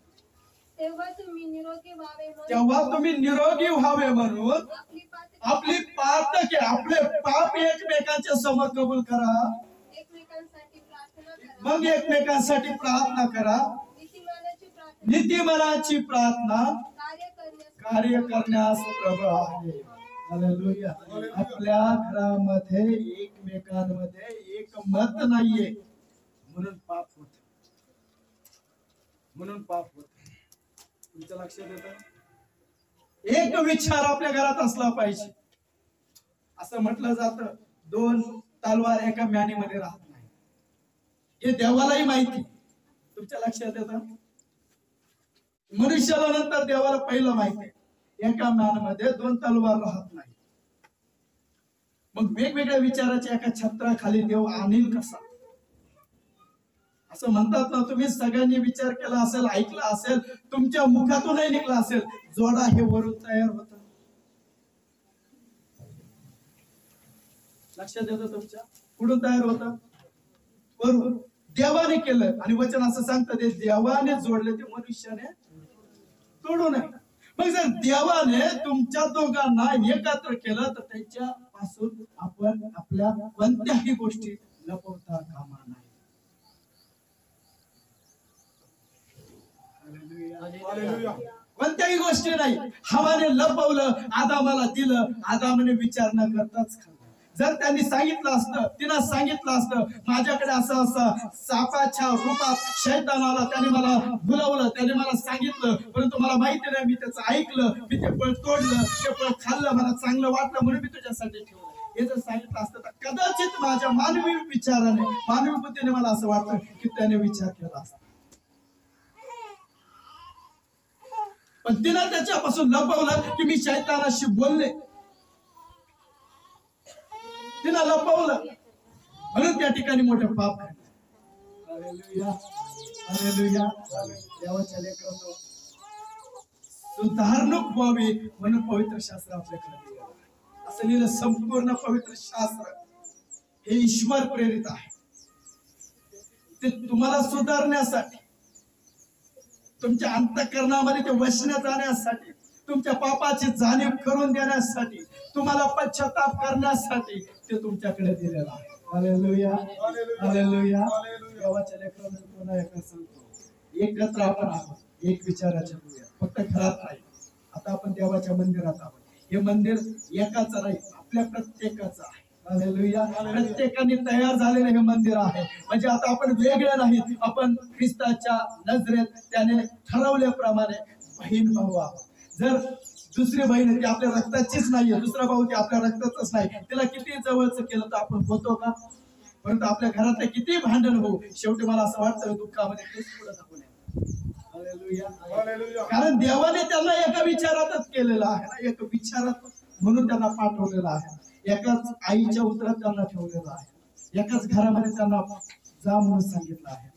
तेव्हा तुम्ही निरोगी व्हावे म्हणून,
तेव्हा तुम्ही निरोगी व्हावे म्हणून आपली पातके, आपले पाप एकमेकांच्या समोर कबूल करा.
एकमेकांसाठी प्रार्थना करा.
मग एकमेकांसाठी प्रार्थना करा. नीतिमानाची प्रार्थना कार्य करण्यास प्रबळ आहे. हालेलुया. आपल्या घरामध्ये एकमेकांमध्ये एक मत नाहीये, म्हणून पाप होत, म्हणून पाप होत. तुमच्या लक्षात येतं? एक विचार आपल्या घरात असला पाहिजे. असं म्हटलं जातं, 2 तलवार एका म्यानीमध्ये राहत नाही. हे देवालाही माहिती. तुमच्या लक्षात येतं? मनुष्याला नंतर देवाला पहिलं माहिती आहे, एका म्यानमध्ये 2 तलवार राहत नाही. मग वेगवेगळ्या विचाराच्या एका छत्राखाली देव आणील कसा? असं म्हणतात ना, तुम्ही सगळ्यांनी विचार केला असेल, ऐकला असेल, तुमच्या मुखातूनही निघला असेल, जोडा हे वरून तयार होत. लक्षात येतं तुमच्या? कुठून तयार होत? वरून. देवाने केलं आणि वचन असं सांगतं, ते देवाने जोडले, ते मनुष्याने तोडू नये. मग जर देवाने तुमच्या दोघांना एकत्र केलं तर त्याच्यापासून आपण आपल्या कोणत्याही गोष्टी लपवता कामा नाही. कोणत्याही गोष्टी नाही. हवाने लपवलं, आदामाला दिलं, आदामाने विचार न करताच खाल्लं. जर त्यांनी सांगितलं असतं, तिनं सांगितलं असतं, माझ्याकडे असं असं सापाच्या रूपात शैतान आला, त्याने मला भुलवलं, त्याने मला सांगितलं, परंतु मला माहिती नाही, मी त्याचं ऐकलं, मी ते फळ तोडलं, ते फळ खाल्लं, मला चांगलं वाटलं म्हणून मी तुझ्यासाठी ठेवलं. हे जर सांगितलं असतं तर कदाचित माझ्या मानवी विचाराने, मानवी बुद्धीने मला असं वाटतं की त्याने विचार केला असता. पण तिनं त्याच्यापासून लपवलं की मी शैतानाशी बोलले, तिनं लपवलं, म्हणून त्या ठिकाणी मोठं पाप घडलं. हालेलुया. हालेलुया. देवाच्या लेकरांनो, सुधारणूक व्हावी म्हणून पवित्र शास्त्र आपल्याकडे दिलं आहे. असं लिहिलं, संपूर्ण पवित्र शास्त्र हे ईश्वर प्रेरित आहे. ते तुम्हाला सुधारण्यासाठी, तुमच्या अंतःकरणामध्ये ते वसण्यात जाण्यासाठी, तुमच्या पापाची जाणीव करून देण्यासाठी, तुम्हाला पश्चाताप करण्यासाठी ते तुमच्याकडे दिलेलं आहे. हालेलुया. हालेलुया. देवाच्या लेकरांनो, पुन्हा एकदा सांगतो, एकत्र आपण आहोत, एक विचाराच्या होऊया. फक्त घरात नाही, आता आपण देवाच्या मंदिरात आहोत. हे मंदिर एकाच नाही, आपल्या प्रत्येकाचं आहे. हालेलुया. प्रत्येकाने तयार झालेलं हे मंदिर आहे. म्हणजे आता आपण वेगळे नाहीत, आपण ख्रिस्ताच्या नजरेत त्याने ठरवल्याप्रमाणे बहीण भाऊ आहोत. जर दुसरी बहीण आहे ती आपल्या रक्ताचीच नाहीये, दुसरा भाऊ ती आपल्या रक्ताचाच नाही, तिला किती जवळचं केलं तर आपण होतो का? परंतु आपल्या घरातले किती भांडण होऊ, शेवटी मला असं वाटतं दुःखामध्ये तेच पुढे दाखवून
हालेलुया.
कारण देवाने त्यांना एका विचारातच केलेलं आहे ना, एक विचारात म्हणून त्यांना पाठवलेलं आहे. एकाच आईच्या उतरात त्यांना ठेवलेलं आहे, एकाच घरामध्ये त्यांना जा म्हणून सांगितलं आहे.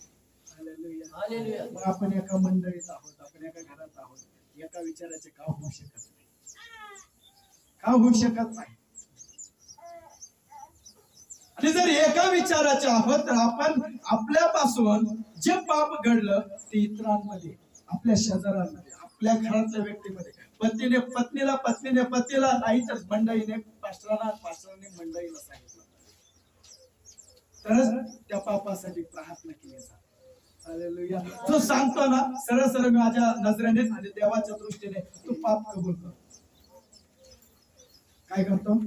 हालेलुया. मग आपण एका मंडळीत आहोत, आपण एका घरात आहोत, एका विचाराचे का होऊ शकत नाही? का होऊ शकत नाही? आणि जर एका विचाराचे आहोत तर आपण आपल्यापासून जे पाप घडलं ते इतरांमध्ये, आपल्या शेजाऱ्यांमध्ये, आपल्या घरातल्या व्यक्तीमध्ये, पतीने पत्नीला, पत्नीने पतीला, नाही तर मंडळीने पास्टरांनी मंडळीला सांगितलं तरच त्या पापासाठी प्रार्थना केली जाते. हालेलुया. जो सांगतो ना सरळ सरळ माझ्या नजरेने आणि देवाच्या दृष्टीने तू पाप कबूल कर, काय करतो?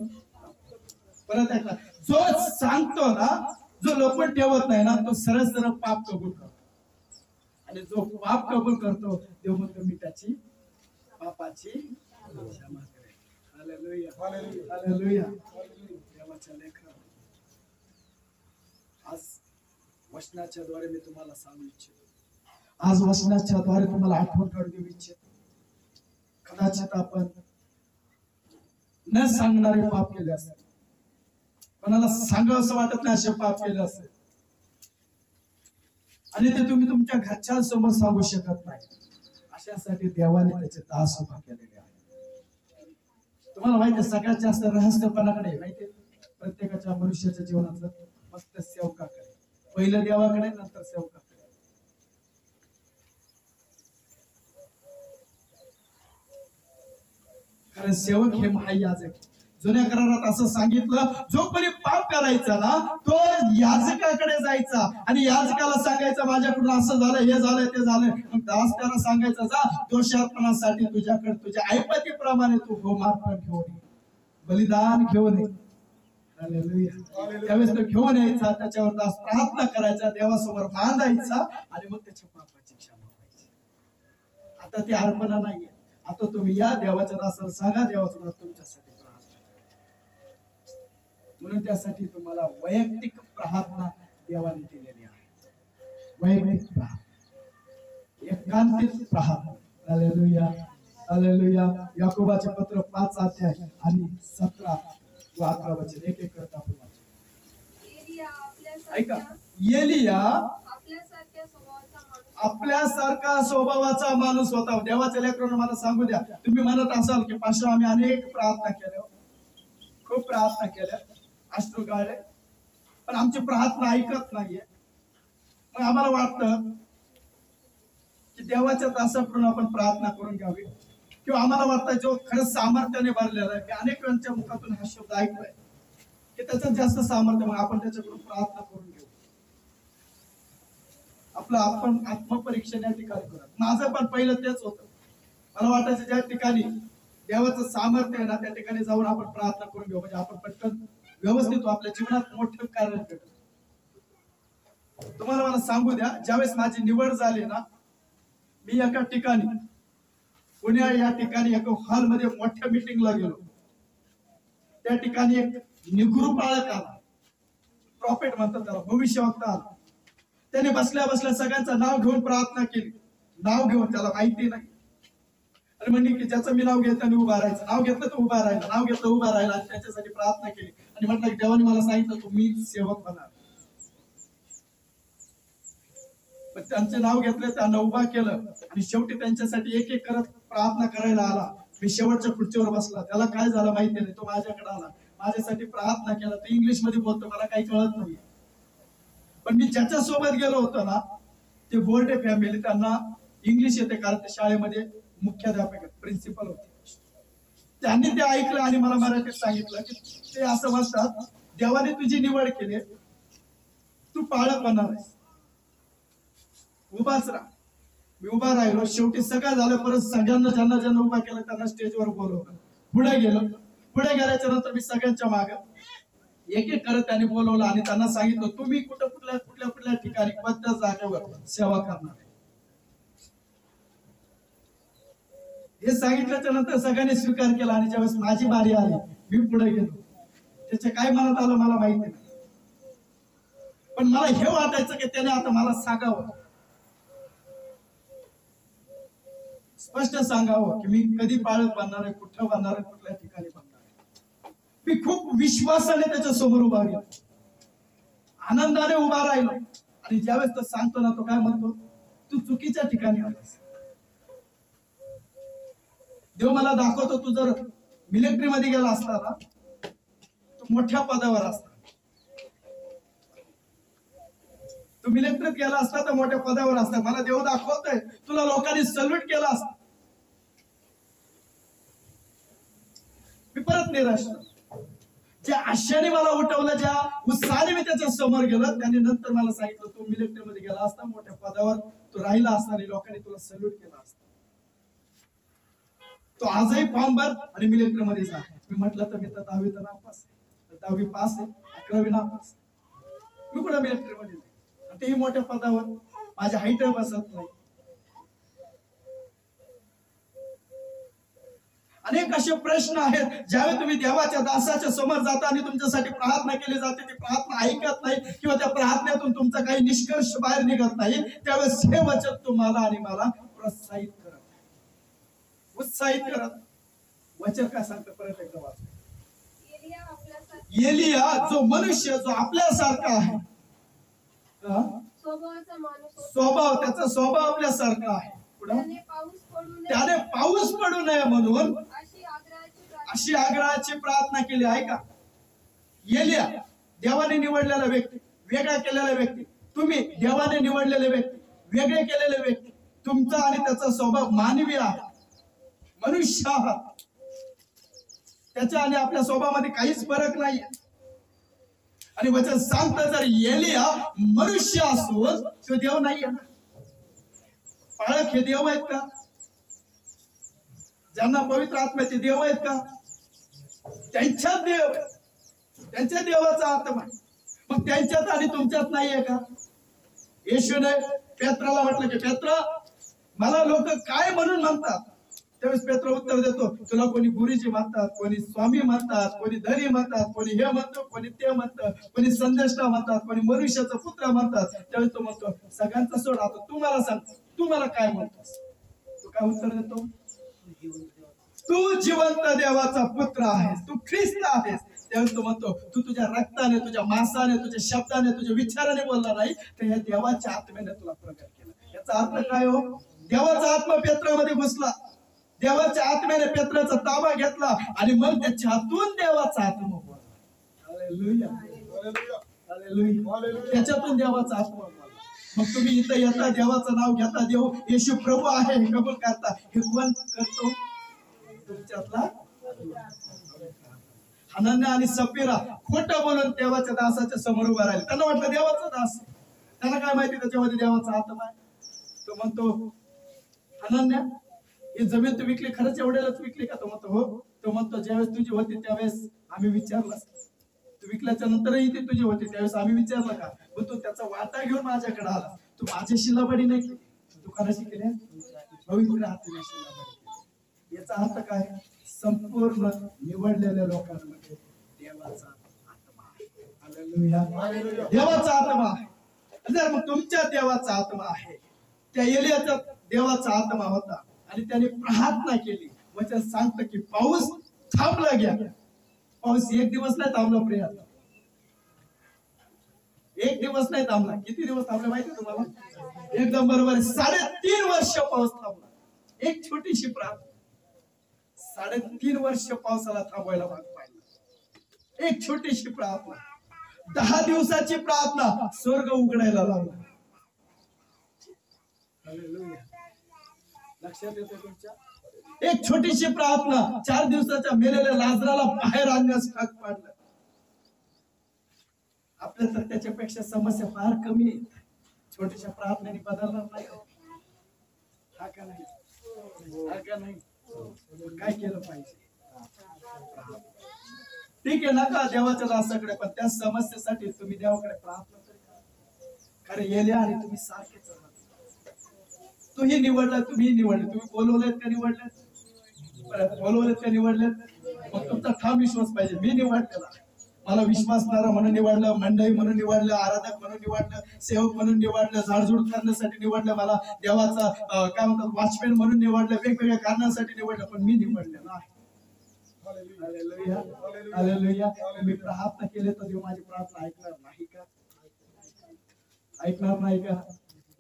परत ऐका, जो सांगतो ना, जो लपून ठेवत नाही ना, तो सरळ सरळ पाप कबूल करतो. आणि जो पाप कबूल करतो देव म्हणतो मी त्याची पापाची क्षमा करेन. हालेलुया. हालेलुया. देवाच्या लेकरांनो, आज वचनाच्या द्वारे मी तुम्हाला सांगू इच्छितो, आज वचनाच्या द्वारे तुम्हाला आठवण करून देऊ इच्छितो. कदाचित आपण न सांगणारे पाप केले असेल, कोणाला सांगावं असं वाटत नाही असे पाप केले असेल, आणि ते तुम्ही तुमच्या घरच्यांसमोर सांगू शकत नाही, अशासाठी देवाने त्याचे दास उभा केलेले आहे. तुम्हाला माहिती आहे सगळ्यात जास्त रहस्यपणाकडे माहिती प्रत्येकाच्या मनुष्याच्या जीवनातलं फक्त सेवकाकडे, पहिलं देवाकडे नंतर सेवकाकडे. कारण सेवक हे महायाजक. जुन्या करारात असं सांगितलं, जो कोणी पाप करायचा ना तो याजकाकडे जायचा आणि याजकाला सांगायचा माझ्याकडून असं झालं, हे झालं, ते झालं. मग दास त्याला सांगायचा जा दोषार्पणासाठी तुझ्याकडे तुझ्या ऐपतीप्रमाणे तू होमार्पण घेऊन ये, बलिदान घेऊन ये. त्यावेळेस तो घेऊन यायचा, त्याच्यावर दास प्रार्थना करायचा, देवासमोर बांधायचा आणि मग त्याच्या पापाची क्षमा व्हायची. आता ती अर्पणा नाहीये, आता तुम्ही या देवाच्या दासाला सांगा देवाचा दास तुमच्यासाठी म्हणून त्यासाठी तुम्हाला वैयक्तिक प्रार्थना देवाने दिलेली आहे. वैयक्तिक प्रार्थना, एकांतिक प्रार्थना. हालेलुया. हालेलुया. याकोबाचे पत्र 5 अध्याय आणि 17 व 18 वचन एक एक करत आपण वाचू. ऐका, एलिया आपल्यासारखा स्वभावाचा माणूस होता. देवाच्या लेकरांना मला सांगू द्या, तुम्ही म्हणत असाल की पाशा आम्ही अनेक प्रार्थना केल्या, खूप प्रार्थना केल्या, अश्रू गाळले, पण आमची प्रार्थना ऐकत नाहीये. मग आम्हाला वाटतं की देवाच्या दासाकडून आपण प्रार्थना करून घ्यावी, किंवा आम्हाला वाटतं जो खरंच सामर्थ्याने भरलेला आहे, की अनेकांच्या मुखातून हा शब्द ऐकलाय की त्याच्यात जास्त सामर्थ्य, मग आपण त्याच्याकडून प्रार्थना करून घेऊ. आपलं आपण आत्मपरीक्षण या ठिकाणी करत. माझं पण पहिलं तेच होतं, मला वाटायचं ज्या ठिकाणी देवाचं सामर्थ्य आहे ना त्या ठिकाणी जाऊन आपण प्रार्थना करून घेऊ, म्हणजे आपण पटकन व्यवस्थित आपल्या जीवनात मोठं कार्य करतो. तुम्हाला मला सांगू द्या, ज्यावेळेस माझी निवड झाली ना, मी एका ठिकाणी पुण्या या ठिकाणी एका हॉलमध्ये मोठ्या मीटिंगला गेलो. त्या ठिकाणी एक निगुरू बाळक आला, प्रॉफेट म्हणतात त्याला, भविष्यवक्ता आला. त्याने बसल्या बसल्या सगळ्यांचं नाव घेऊन प्रार्थना केली, नाव घेऊन, त्याला माहिती नाही, आणि म्हणली की ज्याचं मी नाव घेतलं आणि उभा राहायचं, नाव घेतलं तर उभा राहिला, नाव घेतलं उभा राहिला, आणि त्याच्यासाठी प्रार्थना केली आणि म्हटलं की देवाने मला सांगितलं तुम्ही सेवक बना. पण त्यांचे नाव घेतले, त्यांना उभा केलं आणि शेवटी त्यांच्यासाठी एक एक करत प्रार्थना करायला आला. मी शेवटच्या खुर्चीवर बसला, त्याला काय झालं माहिती नाही, तो माझ्याकडे आला, माझ्यासाठी प्रार्थना केला. तो इंग्लिश मध्ये बोलतो, मला काही कळत नाही, पण मी ज्याच्या सोबत गेलो होतो ना ते बोर्डे फॅमिली, त्यांना इंग्लिश येते कारण ते शाळेमध्ये मुख्याध्यापक प्रिन्सिपल होते. त्यांनी ते ऐकलं आणि मला मराठीत सांगितलं की ते असं म्हणतात, देवाने तुझी निवड केली, तू पाळत होणार आहेस, उभाच राहा. मी उभा राहिलो, शेवटी सगळं झालं. परत सगळ्यांना ज्यांना ज्यांना उभा केलं त्यांना स्टेजवर बोलवलं, पुढे गेलो. पुढे गेल्याच्या नंतर मी सगळ्यांच्या मागे एक एक करत त्यांनी बोलवलं आणि त्यांना सांगितलं तुम्ही कुठल्या ठिकाणी कोणत्या जागेवर सेवा करणार आहे. हे सांगितल्याच्या नंतर सगळ्यांनी स्वीकार केला आणि ज्यावेळेस माझी बारी आली मी पुढे गेलो. त्याच्या काय मनात आलं मला माहिती नाही, पण मला हे वाटायचं की त्याने आता मला सांगावं, स्पष्ट सांगावं की मी कधी पाळत बांधणार आहे, कुठं बांधणार आहे, कुठल्या ठिकाणी बांधणार आहे. मी खूप विश्वासाने त्याच्या समोर उभा गेलो, आनंदाने उभा राहिलो. आणि ज्यावेळेस तो सांगतो ना, तो काय म्हणतो, तू चुकीच्या ठिकाणी आलास. देव मला दाखवतो, तू जर मिलिटरी मध्ये गेला असता ना, तू मोठ्या पदावर असता. तू मिलिटरीत गेला असता तर मोठ्या पदावर असता. मला देव दाखवतोय, तुला लोकांनी सल्यूट केला असता. मी परत निराश. ज्या आशेने मला उठवलं, ज्या उत्साहाने मी त्याच्या समोर गेलो, त्याने नंतर मला सांगितलं तू मिलिटरी मध्ये गेला असता, मोठ्या पदावर तू राहिला असता आणि लोकांनी तुला सल्यूट केला असता. तो आजही फॉर्म भर आणि मिलिटरी मध्ये जा. मी म्हटलं तर मी तर 10वी तर नापास आहे, 10वी पास आहे, 11वी नापास. मी कुठं मिलिटरी मध्ये जाईल, तेही मोठ्या पदावर, माझ्या हाईट बसत नाही. अनेक असे प्रश्न आहेत, ज्यावेळी तुम्ही देवाच्या दासाच्या समोर जाता आणि तुमच्यासाठी प्रार्थना केली जाते, ती प्रार्थना ऐकत नाही किंवा त्या प्रार्थनेतून तुमचा काही निष्कर्ष बाहेर निघत नाही, त्यावेळेस हे वचन तुम्हाला आणि मला प्रोत्साहित करत, उत्साहित करत. वचन काय सांगतं परत एकदा वाच. एलिया जो मनुष्य, जो आपल्यासारखा आहे,
स्वभावाचा माणूस
स्वभाव, त्याचा स्वभाव आपल्यासारखा आहे, त्याने पाऊस पडू नये म्हणून अशी आग्रहाची प्रार्थना केली आहे का. एलिया देवाने निवडलेला व्यक्ती, वेगळा केलेला व्यक्ती, तुम्ही देवाने निवडलेले व्यक्ती, वेगळे केलेले व्यक्ती. तुमचा आणि त्याचा स्वभाव मानवी आहे, मनुष्य आहात. त्याच्या आणि आपल्या स्वभावामध्ये काहीच फरक नाही. आणि वचन सांगतं, जर एलिया मनुष्य असून तो देव नाही आहे. पाळक हे देव आहेत का? ज्यांना पवित्र आत्म्याचे देव आहेत का? त्यांच्यात देव, त्यांच्या देवाचा आत्मा. मग त्यांच्यात आणि तुमच्यात नाहीये का? येशूने पेत्राला म्हटलं की पेत्रा, मला लोक काय म्हणून म्हणतात. त्यावेळेस पेत्र उत्तर देतो, तुला कोणी गुरुजी म्हणतात, कोणी स्वामी म्हणतात, कोणी धनी म्हणतात, कोणी हे म्हणतो, कोणी ते म्हणतं, कोणी संदेष्टा म्हणतात, कोणी मनुष्याचा पुत्र म्हणतात. त्यावेळेस तो म्हणतो, सगळ्यांचा सोड, आता तू मला सांग, तू मला काय म्हणतोस. तू काय उत्तर देतो, तू जिवंत देवाचा पुत्र आहेस, तू ख्रिस्त आहेस. त्यावेळेस तो म्हणतो, तू तुझ्या रक्ताने, तुझ्या मांसाने, तुझ्या शब्दाने, तुझ्या विचाराने बोलला नाही, तर या देवाच्या आत्म्याने तुला प्रकट केलं. याचा अर्थ काय हो? देवाचा आत्मा पेत्रामध्ये घुसला, देवाच्या आत्म्याने पेत्राचा ताबा घेतला आणि मग त्याच्या हातून देवाचा आत्मा बोलला. Hallelujah, hallelujah. त्याच्यातून देवाचा आत्मा बोलला. मग तुम्ही इथं येता, देवाचं नाव घेता, देव येशू प्रभू आहे हे कबूल करता. हे कोण करतो? तुमच्यातला हनन्या आणि सफीरा खोटं बोलून देवाच्या दासाच्या समोर उभा राहिले. त्यांना वाटलं देवाचा दास, त्यांना काय माहिती त्याच्यामध्ये देवाचा आत्मा आहे. तो म्हणतो, हनन्या ही जमीन तू विकली, खरंच एवढ्यालाच विकली का? तो म्हणतो हो. तो म्हणतो, ज्यावेळेस तुझी होती त्यावेळेस आम्ही विचारलं, तू विकल्याच्या नंतरही ती तुझी होती त्यावेळेस आम्ही विचारलं का? पण तू त्याचा वाटा घेऊन माझ्याकडे आला. तू माझ्याशी लबाडी नाही केली, तू कोणाशी केली? पवित्र आत्म्याशी लबाडी केली. याचा अर्थ काय? संपूर्ण निवडलेल्या लोकांमध्ये देवाचा आत्मा आहे. हालेलुया, देवाचा आत्मा आहे. जर मग तुमच्या देवाचा आत्मा आहे, त्या एलियाचा देवाचा आत्मा होता आणि त्याने प्रार्थना केली. वचन सांगतं की पाऊस थांबला गया. पाऊस एक दिवस नाही थांबला प्रिया, एक दिवस नाही थांबला. किती दिवस थांबले माहिती तुम्हाला? एकदम बरोबर, 3.5 वर्ष पाऊस थांबला. एक छोटीशी प्रार्थना 3.5 वर्ष पावसाला थांबवायला भाग पाडला. एक छोटीशी प्रार्थना, 10 दिवसाची प्रार्थना, स्वर्ग उघडायला लागला. लक्षात येतं तुमच्या? एक छोटीशी प्रार्थना 4 दिवसाच्या मेलेल्या लाजराला बाहेर आणण्यास भाग पाडलं. आपल्या तर त्याच्यापेक्षा समस्या फार कमी आहेत. छोट्याशा प्रार्थनेने बदलणार नाही. हा का नाही? हा का नाही? काय केलं पाहिजे? ठीक आहे नका देवाच्या दासाकडे, पण त्या समस्येसाठी तुम्ही देवाकडे प्रार्थना तरी करा. कारण येले आणि तुम्ही सारखेच आहात. तूही निवडला, तुम्ही निवडले. तुम्ही बोलवलेत का निवडलेत? बोलवलेत का निवडलेत? मग तुमचा ठाम विश्वास पाहिजे. मी निवडलेला, मला विश्वासणारा म्हणून निवडलं, मंडळी म्हणून निवडलं, आराधक म्हणून निवडलं, सेवक म्हणून निवडलं, झाडझूड करण्यासाठी निवडलं, मला देवाचा काय म्हणतात वॉचमॅन म्हणून निवडलं, वेगवेगळ्या कारणांसाठी निवडलं, पण मी निवडलेलं आहे. Hallelujah, hallelujah. मी प्रार्थना केली तर देव माझी प्रार्थना ऐकणार नाही का? ऐकणार नाही का?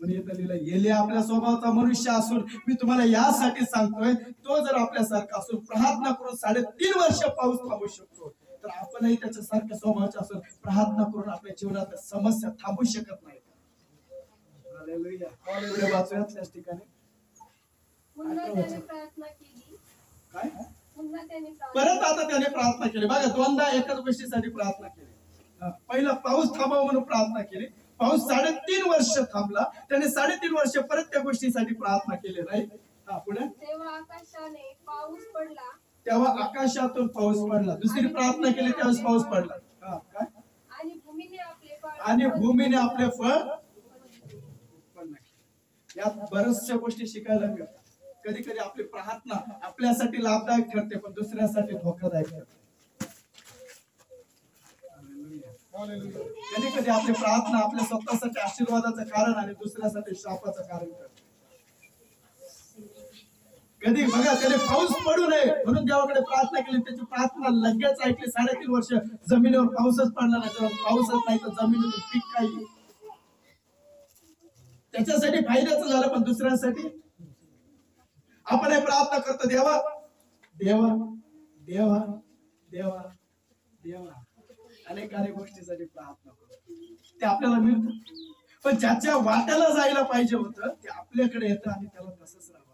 येले आपल्या स्वभावाचा मनुष्य असून मी तुम्हाला यासाठी सांगतोय, तो जर आपल्यासारखा असून प्रार्थना करून 3.5 वर्ष पाऊस थांबू शकतो, तर आपणही त्याच्यासारख्या स्वभावाचे असून प्रार्थना करून आपल्या जीवनात समस्या थांबू शकत नाही. हालेलुया. पुढे वाचूयात त्याच ठिकाणी.
पुन्हा त्याने प्रार्थना केली.
काय?
पुन्हा त्याने प्रार्थना
परत आता त्याने प्रार्थना केली. बघा, दोनदा एकाच गोष्टीसाठी प्रार्थना केली. पहिला पाऊस थांबावा म्हणून प्रार्थना केली. पाऊस 3.5 वर्ष थांबला. त्याने 3.5 वर्ष परत त्या गोष्टीसाठी प्रार्थना केली. राईट. पुढे
तेव्हा आकाशाने पाऊस पडला.
तेव्हा आकाशातून पाऊस पडला. दुसरी प्रार्थना केली त्यावेळेस पाऊस पडला. काय?
आणि भूमीने आपले फळ
आणि भूमीने आपले फळ उत्पन्न केले. यात बऱ्याचशा गोष्टी शिकायला मिळतात. कधी कधी आपली प्रार्थना आपल्यासाठी लाभदायक ठरते, पण दुसऱ्यासाठी धोकादायक ठरते. कधी कधी आपली प्रार्थना आपल्या स्वतःसाठी आशीर्वादाचं कारण आणि दुसऱ्यासाठी शापाचं कारण ठरते. कधी बघा, त्याने पाऊस पडू नये म्हणून देवाकडे प्रार्थना केली. त्याची प्रार्थना लगेच ऐकली. 3.5 वर्ष जमिनीवर पाऊसच पडला नाही. जर पाऊसच नाही तर जमिनीतून पीक काही त्याच्यासाठी फायद्याचं झालं, पण दुसऱ्यासाठी आपण हे प्रार्थना करतो, देवा देवा देवा देवा देवा. अनेक गोष्टीसाठी प्रार्थना करतो, ते आपल्याला मिळतं. पण ज्याच्या वाट्याला जायला पाहिजे होतं ते आपल्याकडे येतं आणि त्याला तसंच राहावं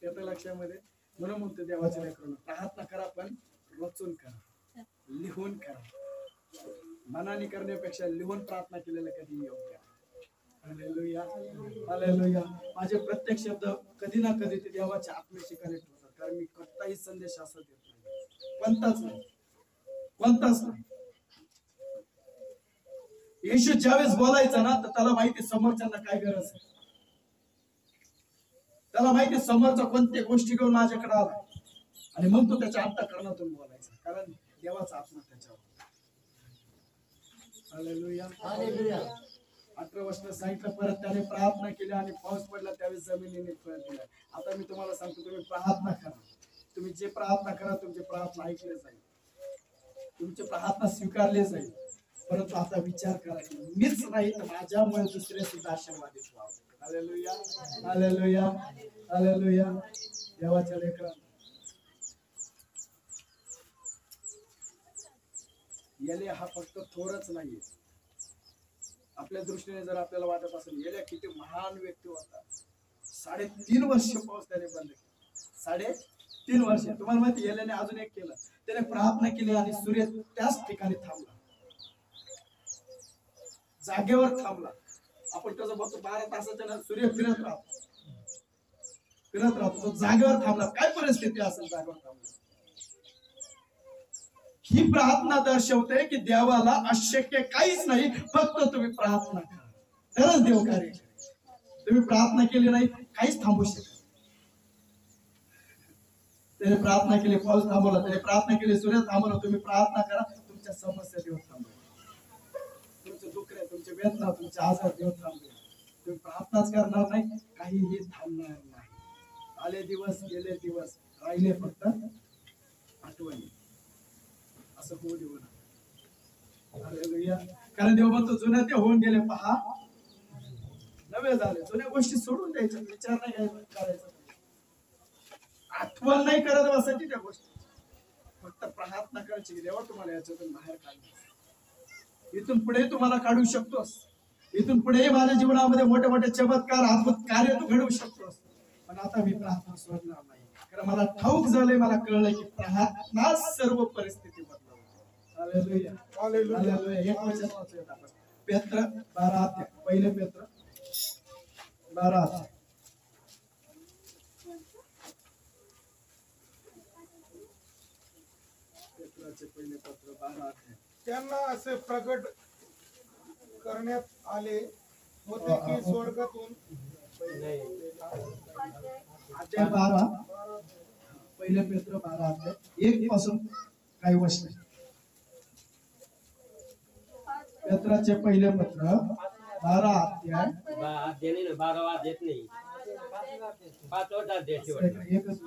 येतं. लक्षामध्ये म्हणून म्हणतो देवाच्या लेकरांनो, प्रार्थना करा, पण रचून करा, लिहून करा. मनाने करण्यापेक्षा लिहून प्रार्थना केलेलं कधी योग्य. Hallelujah, hallelujah. माझे प्रत्येक शब्द कधी ना कधी ते देवाच्या आत्म्याशी कनेक्ट होतात. कारण मी कोणताही संदेश असा देत नाही, कोणताच नाही, कोणताच नाही. येशू ज्यावेळेस बोलायचा ना, तर त्याला माहिती समोरच्यांना काय गरज आहे. त्याला माहिती समोरचा कोणत्या गोष्टी घेऊन माझ्याकडे आला, आणि मग तो त्याच्या अंतःकरणातून बोलायचा, कारण देवाचा आत्मा त्याच्यावर. Hallelujah, hallelujah. 18 वर्ष सांगितलं. परत त्याने प्रार्थना केली आणि पाऊस पडला. त्यावेळेस जमिनीने फळ दिलं. आता मी तुम्हाला सांगतो, तुम्ही प्रार्थना करा. तुम्ही जे प्रार्थना करा, तुमची प्रार्थना ऐकली जाईल, तुमची प्रार्थना स्वीकारली जाईल. परंतु आता विचार करा, मीच नाही तर माझ्यामुळे दुसरे सुद्धा आशीर्वादित व्हावं. Hallelujah, hallelujah, hallelujah. देवाच्या लेकरांनो, येले हा फक्त थोरच नाहीये. आपल्या दृष्टीने जर आपल्याला वाटत असेल येल्या किती महान व्यक्ती होता, 3.5 वर्ष पाऊस त्याने बंद केला. 3.5 वर्ष. तुम्हाला माहिती, येल्याने अजून एक केलं. त्याने प्रार्थना केली आणि सूर्य त्याच ठिकाणी थांबला, जागेवर थांबला. आपण त्याचं बघतो 12 तासाच्या सूर्य फिरत राहतो, तो जागेवर थांबला. काय परिस्थिती असेल जागेवर थांबला? ही प्रार्थना दर्शवते की देवाला अशक्य काहीच नाही, फक्त तुम्ही प्रार्थना करा, तरच देव कार्य करेल. तुम्ही प्रार्थना केली नाही, काहीच थांबू शकत. त्याने प्रार्थना केली, पाऊस थांबवला. त्याने प्रार्थना केली, सूर्य थांबवला. तुम्ही प्रार्थना करा, तुमच्या समस्या देव थांबवेल. तुमचे दुःख आहे, तुमचे वेदना, तुमचे आजार देव थांबवेल. तुम्ही प्रार्थनाच करणार नाही, काहीही थांबणार नाही. आले दिवस, गेले दिवस, राहिले फक्त आठवणी. असं होऊ देऊ नका. हालेलुया. कारण देव म्हणतो, जुन्या ते होऊन गेले, पहा नवे झाले. जुन्या गोष्टी सोडून द्यायच्या, विचार नाही करायचा, आठवण नाही करत बसायची त्या गोष्टी. फक्त प्रार्थना करायची की देवा तुम्हाला याच्यातून बाहेर काढ. इथून पुढे तुम्हाला काढू शकतोस. इथून पुढे माझ्या जीवनामध्ये मोठे मोठे चमत्कार, अद्भुत कार्य तू घडवू शकतोस. पण आता मी प्रार्थना सोडणार नाही, कारण मला ठाऊक झालंय, मला कळलंय की प्रार्थना सर्व परिस्थिती बदलवते. Hallelujah, hallelujah. एक वचन वाचूयात आपण. पेत्र 12 अध्याय, पहिले पेत्र 12 अध्याय.
त्यांना असे प्रकट करण्यात आले होते की स्वर्गातून
नाही.
अध्याय 12 पहिले पेत्र 12 अध्याय 1 पासून काही वचन. पेत्राचे पहिले पत्र 12 अध्याय
अध्याय नाही ना, 12 अध्याय नाही, 5 अध्याय शेवट.
एकच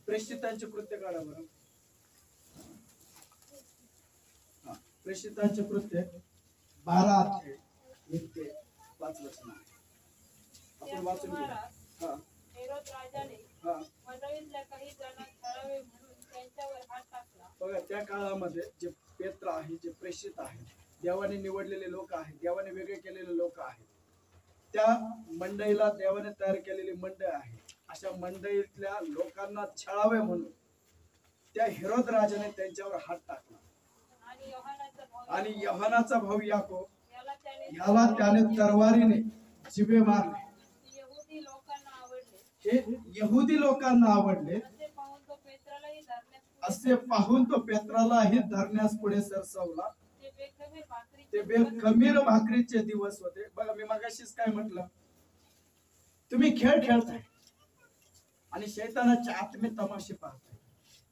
प्रेषितांचे कृत्य काढा बरं. हा, प्रेषितांचे कृत्य 12 अध्याय 1 ते 5 वचन आहे. आपण वाचून घेऊ. हा
हेरोद राजाने
हा
मंडळीतल्या काही जणांना छळावे म्हणून त्यांच्यावर हात टाकला.
बघा, त्या काळामध्ये जे पेत्र आहे, जे प्रेषित आहे, देवाने निवडलेले लोक आहेत, देवाने वेगळे केलेले लोक आहेत, त्या मंडळीला देवाने तयार केलेली मंडळ आहे. अशा मंडळीतल्या लोकांना छळावे म्हणून त्या हेरोद राजाने त्यांच्यावर हात टाकला. आणि योहानाचा भाऊ याकोब ह्याला त्याने तरवारीने जिवे मारले.
यहुदी लोकांना आवडले
हे यहुदी लोकांना आवडले.
असे पाहून तो पेत्रालाही
असे पाहून तो पेत्रालाही
धरण्यास
धरण्यास पुढे सरसावला.
ते बेखमीर भाकरीचे
ते
दिवस
खमीर भाकरीचे दिवस होते. बघा, मी मगाशीच काय म्हटलं, तुम्ही खेळ खेळताय आणि शैतानाचे आत्मे तमाशे पाहताय.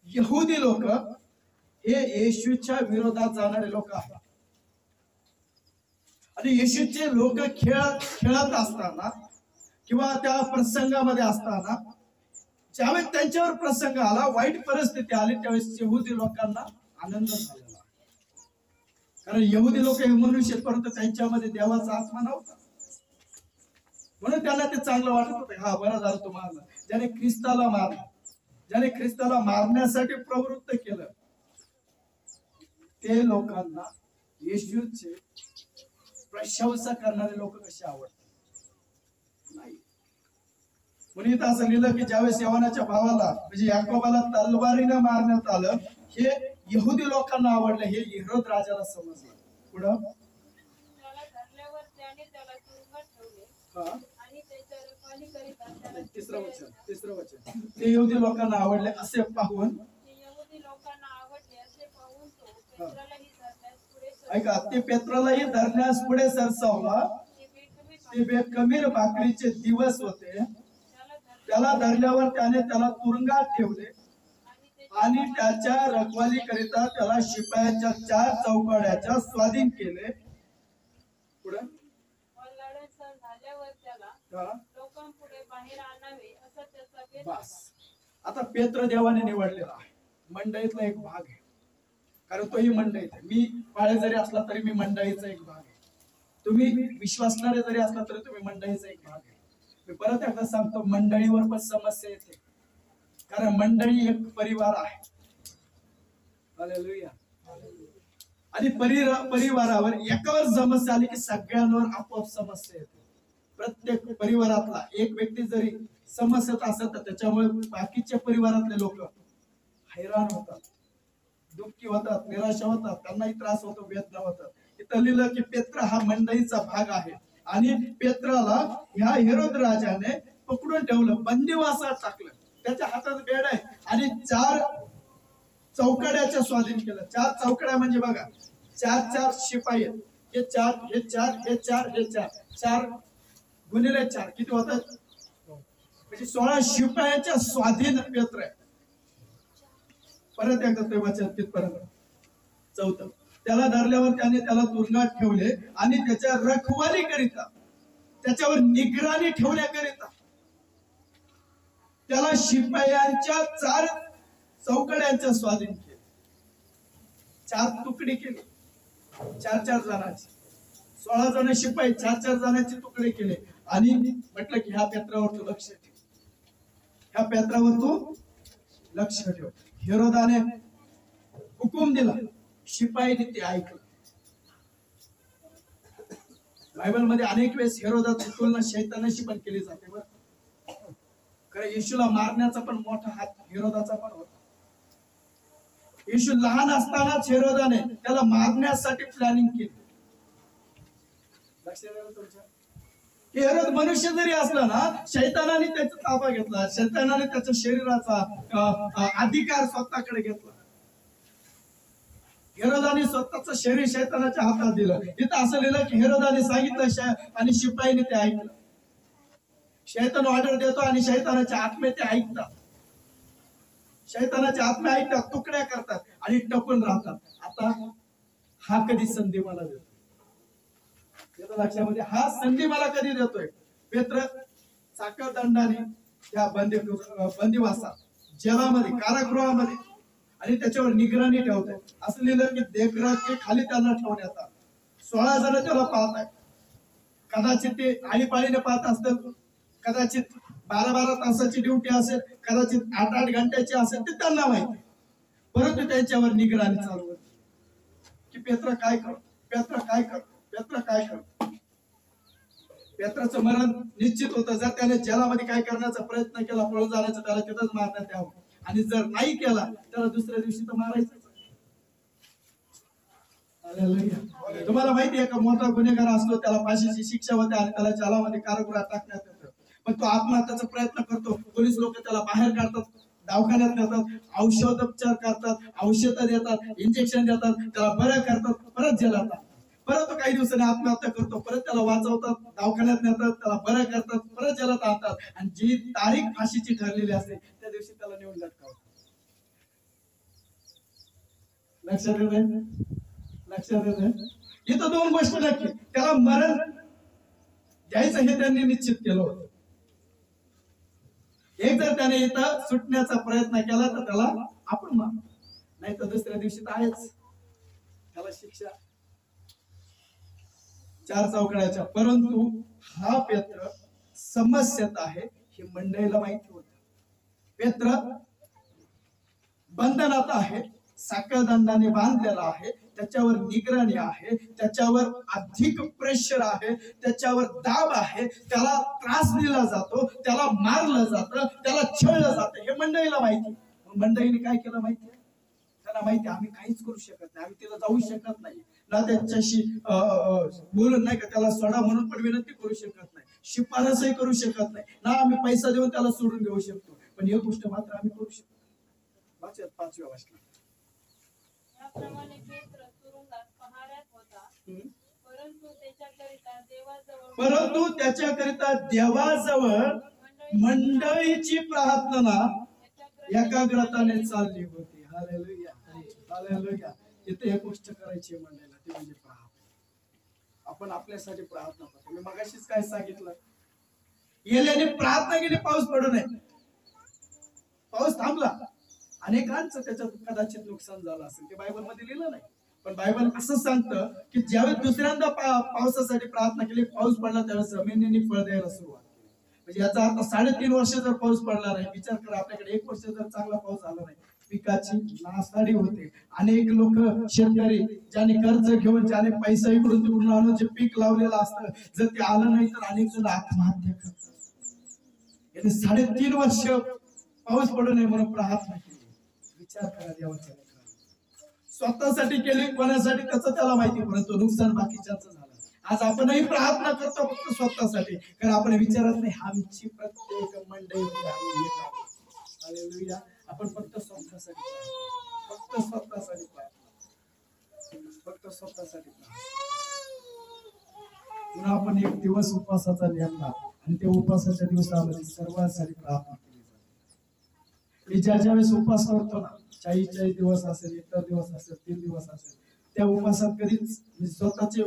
यहुदी लोक हे येशूच्या विरोधात जाणारे लोक आहेत. आणि येशूचे लोक खेळत असताना किंवा त्या प्रसंगामध्ये असताना ज्यावेळेस त्यांच्यावर प्रसंग आला, वाईट परिस्थिती आली, त्यावेळेस यहुदी लोकांना आनंद झालेला. कारण यहुदी लोक हे मनुष्य, परंतु त्यांच्यामध्ये देवाचा आत्मा नव्हता, म्हणून त्यांना ते चांगलं वाटत होतं. हा, बरं झालं तू मारलं. ज्याने ख्रिस्ताला मारलं, ज्याने ख्रिस्ताला मारण्यासाठी प्रवृत्त केलं, ते लोकांना येशूचे प्रशंसा करणारे लोक कसे आवडतात नाही. म्हणून इथं असं लिहिलं की ज्यावेळेस यवनाच्या भावाला म्हणजे याकोबाला तलवारीने मारण्यात आलं, हे यहुदी लोकांना आवडलं. हे हेरोद राजाला समजलं. पुढं
त्याला धरल्यावर त्याने त्याला तुरुंगात ठेवले
हा
आणि त्याच्या रखवालीकरिता त्याला
तिसरं वचन ते यहुदी लोकांना आवडले. असे पाहून
ते यहुदी लोकांना आवडले असे पाहून तो पेत्रालाही धरण्यास पुढे सरकला.
ऐका, ते पेत्रालाही धरण्यास पुढे सरसावला.
ते बेखमीर
ते बेखमीर भाकरीचे दिवस होते.
त्याला धरले
त्याला धरल्यावर त्याने त्याला तुरुंगात ठेवले आणि त्याच्या रखवालीकरिता त्याला शिपायाच्या 4 चौकड्याच्या स्वाधीन केले. पुढे
लढत सण झाल्यावर त्याला
हा,
लोकांपुढे बाहेर आणावे असा त्याचा बेत
बस.
होता.
आता पेत्र देवाने निवडलेला आहे, मंडळीतला एक भाग आहे. कारण तोही मंडळीत आहे. मी पाळे जरी असला तरी मी मंडळीचा एक भाग आहे. तुम्ही विश्वासणारे जरी असला तरी तुम्ही मंडळीचा एक भाग आहे. मी परत एकदा सांगतो, मंडळीवर पण समस्या येते, कारण मंडळी एक परिवार आहे. हालेलुया. आणि परिवारावर एकावर समस्या आली की सगळ्यांवर आपोआप समस्या येते. प्रत्येक परिवारातला एक व्यक्ती जरी समस्येत असेल तर त्याच्यामुळे बाकीच्या परिवारातले लोक हैराण होतात, दुःखी होतात, निराशा होतात, त्यांनाही त्रास होतो, वेदना होतात. इथं लिहिलं की पेत्र हा मंडळीचा भाग आहे आणि पेत्राला ह्या हेरोद राजाने पकडून ठेवलं, बंदिवासात टाकलं. त्याच्या हातात बेड आहे आणि 4 चौकड्याच्या स्वाधीन केलं. 4 चौकड्या म्हणजे बघा, 4 शिपाई आहेत. हे 4 हे 4 हे 4 हे 4 गुणिले 4 किती होतात? म्हणजे 16 शिपायाच्या स्वाधीन पेत्र आहे. परत एकदा ते वचन तिथपर्यंत 4. त्याला धरल्यावर त्याने त्याला तुरुंगात ठेवले आणि त्याच्या रखवाली करिता, त्याच्यावर निगराणी ठेवण्याकरिता त्याला शिपायांच्या 4 चौकड्यांच्या स्वाधीन केले. 4 तुकडी केली, 4 जणांची. 16 जण शिपाई 4 जणांचे तुकडे केले आणि म्हटलं की ह्या पेत्रावर तू लक्ष ठेव, ह्या पेत्रावर तू लक्ष ठेव. हेरोदाने हुकूम दिला, शिपाईने ते ऐकलं. बायबल मध्ये अनेक वेळेस हेरोदाची तुलना शैतानाशी पण केली जाते बरं. कारण येशूला मारण्याचा पण मोठा हात हेरोदाचा पण होता. येशू लहान असतानाच हेरोदाने त्याला मारण्यासाठी प्लॅनिंग केली. लक्षात आलं तुमच्या? हेरोद मनुष्य जरी असला ना, शैतानाने त्याचा ताबा घेतला, शैतानाने त्याच्या शरीराचा अधिकार स्वतःकडे घेतला. हेरोदाने स्वतःचं शरीर शैतानाच्या हातात दिलं. इथं असं लिहिलं की हेरोदाने सांगितलं आणि शिपाईने ते ऐकलं. शैतान ऑर्डर देतो आणि शैतानाचे आत्मे ते ऐकतात. शैतानाचे आत्मे ऐकतात, तुकड्या करतात आणि टपून राहतात. आता हा कधी संधी मला देतो? लक्षामध्ये हा संधी मला कधी देतोय? पेत्र चाकरदंडाने त्या बंदिवासात, जेलामध्ये, कारागृहामध्ये आणि त्याच्यावर निगराणी ठेवतोय. असं लिहिलं की देखरेखी खाली त्यांना ठेवण्यात आलं. 16 जण त्याला पाहत आहेत. कदाचित ते आळीपाळीने पाहत असतील, कदाचित 12-12 तासाची ड्युटी असेल, कदाचित 8-8 घंट्याची असेल, ते त्यांना माहिती. परंतु त्यांच्यावर निगराणी चालू होती की पेत्र काय कर, पेत्र काय कर, पेत्र काय कर. पेत्राचं मरण निश्चित होतं. जर त्याने जेलामध्ये काय करण्याचा प्रयत्न केला, पळून जाण्याचा, त्याला तिथंच मारण्यात यावं. आणि जर नाही केला त्याला दुसऱ्या दिवशी तर मारायचं. तुम्हाला माहिती आहे का, मोठा गुन्हेगार असतो त्याला फाशीची शिक्षा होते आणि त्याला जेलामध्ये, कारागृहात टाकण्यात येतं. पण तो आत्महत्याचा प्रयत्न करतो. पोलीस लोक त्याला बाहेर काढतात, दवाखान्यात नेतात, औषधोपचार करतात, औषधं देतात, इंजेक्शन देतात, त्याला बरं करतात, परत जेलात. परत तो काही दिवसांनी आत्महत्या करतो, परत त्याला वाचवतात, दवाखान्यात नेतात, त्याला बरं करतात, परत जेलात आणतात आणि जी तारीख फाशीची ठरलेली असते त्या दिवशी त्याला नेऊन लटकावतात. लक्षात येते? लक्षात येते? इथं 2 गोष्टी नक्की. त्याला मरण द्यायचं हे त्यांनी निश्चित केलं होतं. एक जर त्याने इथं सुटण्याचा प्रयत्न केला तर त्याला आपण मार, नाही तर दुसऱ्या दिवशी तर आहेच त्याला शिक्षा 4 चौकड्याच्या. परंतु हा पेत्र समस्येत आहे हे मंडळीला माहिती होत. पेत्र बंधनात आहे, साखळदंडाने बांधलेला आहे, त्याच्यावर निगराणी आहे, त्याच्यावर अधिक प्रेशर आहे, त्याच्यावर दाब आहे, त्याला त्रास दिला जातो, त्याला मारलं जातं, त्याला छळलं जातं, हे मंडळीला माहिती. मंडळीने काय केलं माहिती? त्यांना माहिती आम्ही काहीच करू शकत नाही, आम्ही तिला जाऊ शकत नाही ना, त्याच्याशी बोलून नाही का त्याला सोडा म्हणून पण विनंती करू शकत नाही, शिफारसही करू शकत नाही ना, आम्ही पैसा देऊन त्याला सोडून घेऊ शकतो. पण ही गोष्ट मात्र आम्ही करू शकतो. 5व्या वाचनात
याप्रमाणे पेत्र तुरुंगात पहाऱ्यात होता, परंतु त्याच्याकरिता देवाजवळ मंडळीची प्रार्थना एकाग्रताने चालली होती. Hallelujah, hallelujah. इथे एक गोष्ट करायची मंडळीला, ती म्हणजे प्रार्थना. आपण आपल्यासाठी प्रार्थना करतो. मी मगाशीच काय सांगितलं, येल्याने प्रार्थना केली पाऊस पडू नये. पाऊस थांबला, अनेकांचं त्याच्यात कदाचित नुकसान झालं असेल, ते बायबल मध्ये लिहिलं नाही. पण बायबल असं सांगतं की ज्यावेळेस दुसऱ्यांदा पावसासाठी प्रार्थना केली, पाऊस पडला, त्यावेळेस जमिनीने फळ द्यायला सुरुवात केली. म्हणजे याचा अर्थ 3.5 वर्ष जर पाऊस पडला नाही, विचार करा आपल्याकडे 1 वर्ष जर चांगला पाऊस झाला नाही, पिकाची नासाडी होते. अनेक लोक शेतकरी ज्याने कर्ज घेऊन, ज्याने पैसा इकडून तिकडून आणून जे पीक लावलेलं असतं, जर ते आलं नाही तर अनेक जण आत्महत्या करतात. याने 3.5 वर्ष पाऊस पडू नये म्हणून प्रार्थना केली. विचार करा देवाच्या स्वतःसाठी केली, कोणासाठी त्याचं त्याला माहिती, परंतु नुकसान बाकीच्यांचं झालं. आज आपणही प्रार्थना करतो फक्त स्वतःसाठी, कारण आपण विचारत नाही आमची प्रत्येक मंडळी हालेलुया. आपण फक्त स्वतःसाठी, फक्त स्वतःसाठी प्रार्थना, फक्त स्वतःसाठी पुन्हा आपण एक दिवस उपवासाचा नेमला आणि त्या उपवासाच्या दिवसामध्ये सर्वांसाठी प्रार्थना केली जाते. मी ज्या वेळेस उपवास करतो ना, 40 दिवस असेल, इतर दिवस असेल, 3 दिवस असेल, त्या उपवासात कधीच स्वतःचे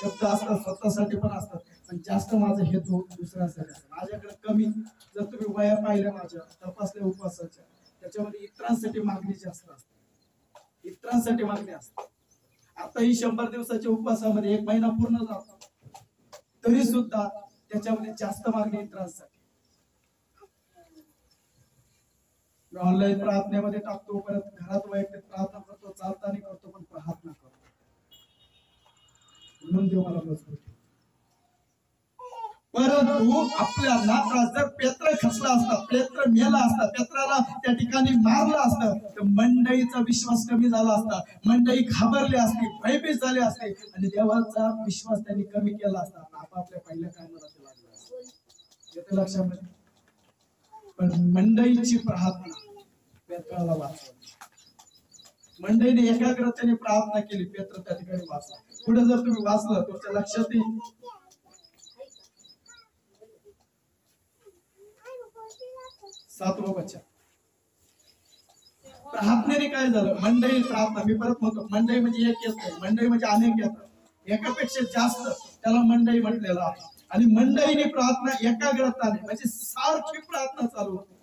शब्द असतात, स्वतःसाठी पण असतात, पण जास्त माझा हेतू दुसऱ्यांसाठी असतो. माझ्याकडे कमी जर तुम्ही वया पाहिल्या माझ्या तपासल्या उपवासाच्या, त्याच्यामध्ये इतरांसाठी मागणी जास्त असते, इतरांसाठी मागणी असते. आता ही 100 दिवसाच्या उपवासामध्ये 1 महिना पूर्ण जातो, तरी सुद्धा त्याच्यामध्ये जास्त मागणी इतरांसाठी. ऑनलाईन प्रार्थनेमध्ये टाकतो, परत घरात वैयक्तिक प्रार्थना करतो, चालताना करतो, पण प्रार्थना करतो. म्हणून देव मला मजबूत ठेवतो. परंतु आपल्याला जर पेत्र खचला असता, पेत्र मेला असता, पेत्राला त्या ठिकाणी मारलं असतं, तर मंडळीचा विश्वास कमी झाला असता, मंडळी घाबरली असती, भयभीत झाली असते आणि देवाचा विश्वास त्यांनी कमी केला असता. आपापल्या पहिल्या कामाला ते लागलं असतं. येतं लक्षामध्ये? पण मंडळीची प्रार्थना पेत्राला वाचवली. मंडळीने एकाग्रतेने प्रार्थना केली, पेत्र त्या ठिकाणी वाचला. पुढे जर तुम्ही वाचलं तुमच्या लक्षात येईल, 7वं वचन. प्रार्थनेने काय झालं? मंडळी प्रार्थना, मी परत म्हणतो, मंडळी म्हणजे एक येत नाही, मंडळी म्हणजे अनेक येतात, एकापेक्षा जास्त, त्याला मंडळी म्हटलेलं आहे. आणि मंडळीने प्रार्थना एकाग्रताने म्हणजे सारखी प्रार्थना चालू होती,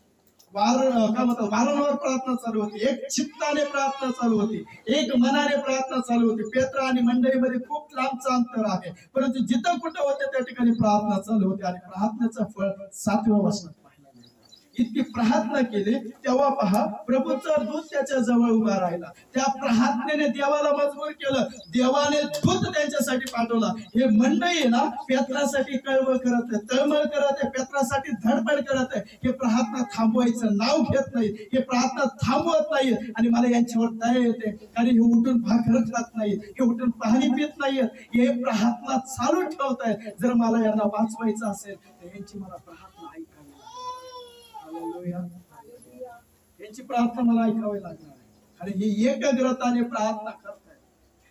वारंवार प्रार्थना चालू होती, एक चित्ताने प्रार्थना चालू होती, एक मनाने प्रार्थना चालू होती. पेत्र आणि मंडळीमध्ये खूप लांबचं अंतर आहे, परंतु जिथं कुठं होते त्या ठिकाणी प्रार्थना चालू होती. आणि प्रार्थनेचं फळ 7व्या वचनात पाहायला मिळतं. इतकी प्रार्थना केली तेव्हा पहा, प्रभूचा दूत त्याच्या जवळ उभा राहिला. त्या प्रार्थनेने देवाला मजबूर केलं, देवाने दूत त्यांच्यासाठी पाठवला. हे मंडळी आहे ना, पेत्रासाठी कळवळ करत आहे, तळमळ करत आहे, पेत्रासाठी धडपड करत आहे. हे प्रार्थना थांबवायचं नाव घेत नाही, हे प्रार्थना थांबवत नाही. आणि मला यांच्यावर दया येते, कारण हे उठून भाकर खात नाही, हे उठून पाणी पित नाहीयेत, हे प्रार्थना चालू ठेवत आहे. जर मला यांना वाचवायचं असेल तर यांची मला प्रार्थना ऐकावी लागणार. यांची प्रार्थना मला ऐकावी लागणार आहे, कारण हे एकाग्रताने प्रार्थना करताय,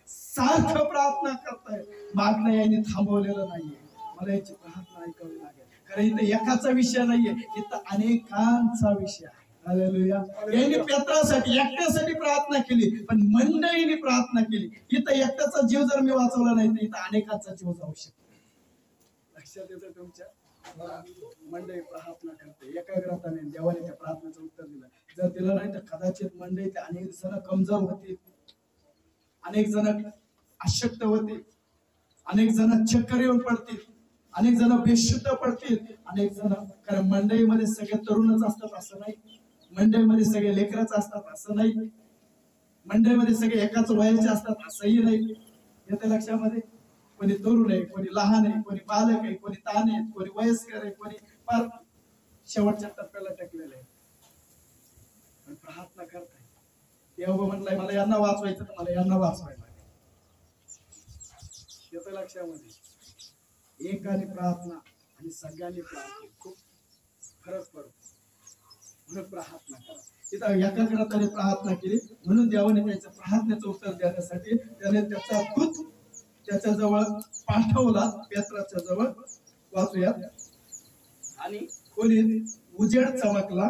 सारखं प्रार्थना करताय, मागणं यांनी थांबवलेलं नाहीये. मला याची प्रार्थना ऐकावी लागेल, कारण इथं एकाचा विषय नाहीये, इथं अनेकांचा विषय आहे. हालेलुया. यांनी पेत्रासाठी एकट्यासाठी प्रार्थना केली, पण मंडळीने प्रार्थना केली. इथं एकट्याचा जीव जर मी वाचवला नाही तर इथं अनेकांचा जीव जाऊ शकतो. लक्षात येतं तुमच्या? मंडळी प्रार्थना करते एकाग्रताने, देवाने त्या प्रार्थनेचं उत्तर दिलं. जर दिलं नाही तर कदाचित मंडळी अनेक जण कमजोर होतील, अनेक जण अशक्त होतील, अनेक जण चक्कर येऊन पडतील, अनेक जण बेशुद्ध पडतील, अनेक जण, कारण मंडळीमध्ये सगळे तरुणच असतात असं नाही, मंडळीमध्ये सगळे लेकरच असतात असं नाही, मंडळीमध्ये सगळे एकाच वयाचे असतात असंही नाही. येते लक्षामध्ये? कोणी तरुण आहे, कोणी लहान आहे, कोणी बालक आहे, कोणी ताण आहे, कोणी वयस्कर आहे, कोणी फार शेवटच्या टप्प्याला टेकलेलं आहे. पण प्रार्थना करताय, देव म्हणलाय मला यांना वाचवायचं तर मला यांना वाचवायला लागेल. येतं लक्षामध्ये? एकाने प्रार्थना आणि सगळ्यांनी प्रार्थना खूप फरक पडतो. म्हणून प्रार्थना करा. तिथं एकाग्रताने प्रार्थना केली, म्हणून देवाने त्याचं प्रार्थनेचं उत्तर देण्यासाठी त्याने त्याचा दूत त्याच्या जवळ पाठवला, पेत्राच्या जवळ. वाचूया. आणि खोलीत उजेड चमकला,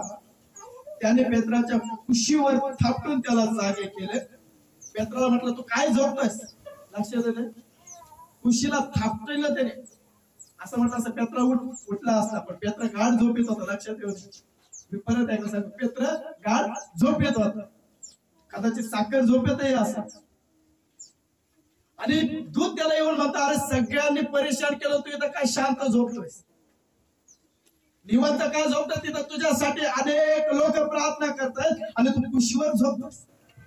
त्याने पेत्राच्या कुशीवर थापटून त्याला जागे केले. पेत्राला म्हटलं तू काय झोपतोयस? लक्षात येते? कुशीला थापटलं त्याने, असं म्हटलं असं पेत्रा उठला असता, पण पेत्रा गाढ झोपेत होता. लक्षात येऊ? मी परत एकदा सांगतो, पेत्र गाढ झोपेत होता, कदाचित साखर झोपेतही असा. आणि दूध त्याला येऊन म्हणतो, अरे सगळ्यांनी परेशान केलं, तू इथं काय शांत झोपतोयस, निवांत काय झोपतोय? तिथं तुझ्यासाठी अनेक लोक प्रार्थना करतात आणि तू कुशीवर झोपतोस.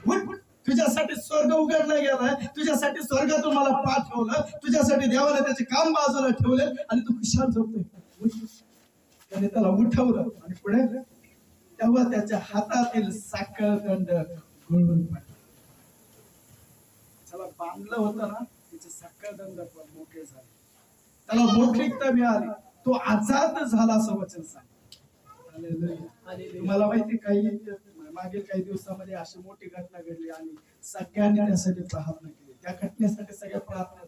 उठ, तुझ्यासाठी स्वर्ग उघडला गेलाय, तुझ्यासाठी स्वर्गातून मला पाठवलं, तुझ्यासाठी देवाने त्याचे काम बाजूला ठेवले आणि तू कुशीवर झोपतोय. त्याने त्याला उठवलं आणि पुढे तेव्हा त्याच्या हातातील साखळदंड गळून पडला. त्याला बांधलं होतं ना, त्याचे साखळदंड पण मोठे झाले, त्याला मोकळीकता मिळाली, तो आजाद झाला असं वचन सांगितलं. तुम्हाला माहिती काही मागील काही दिवसामध्ये अशी मोठी घटना घडली आणि सगळ्यांनी त्यासाठी प्रार्थना केली. त्या घटनेसाठी सगळे प्रार्थना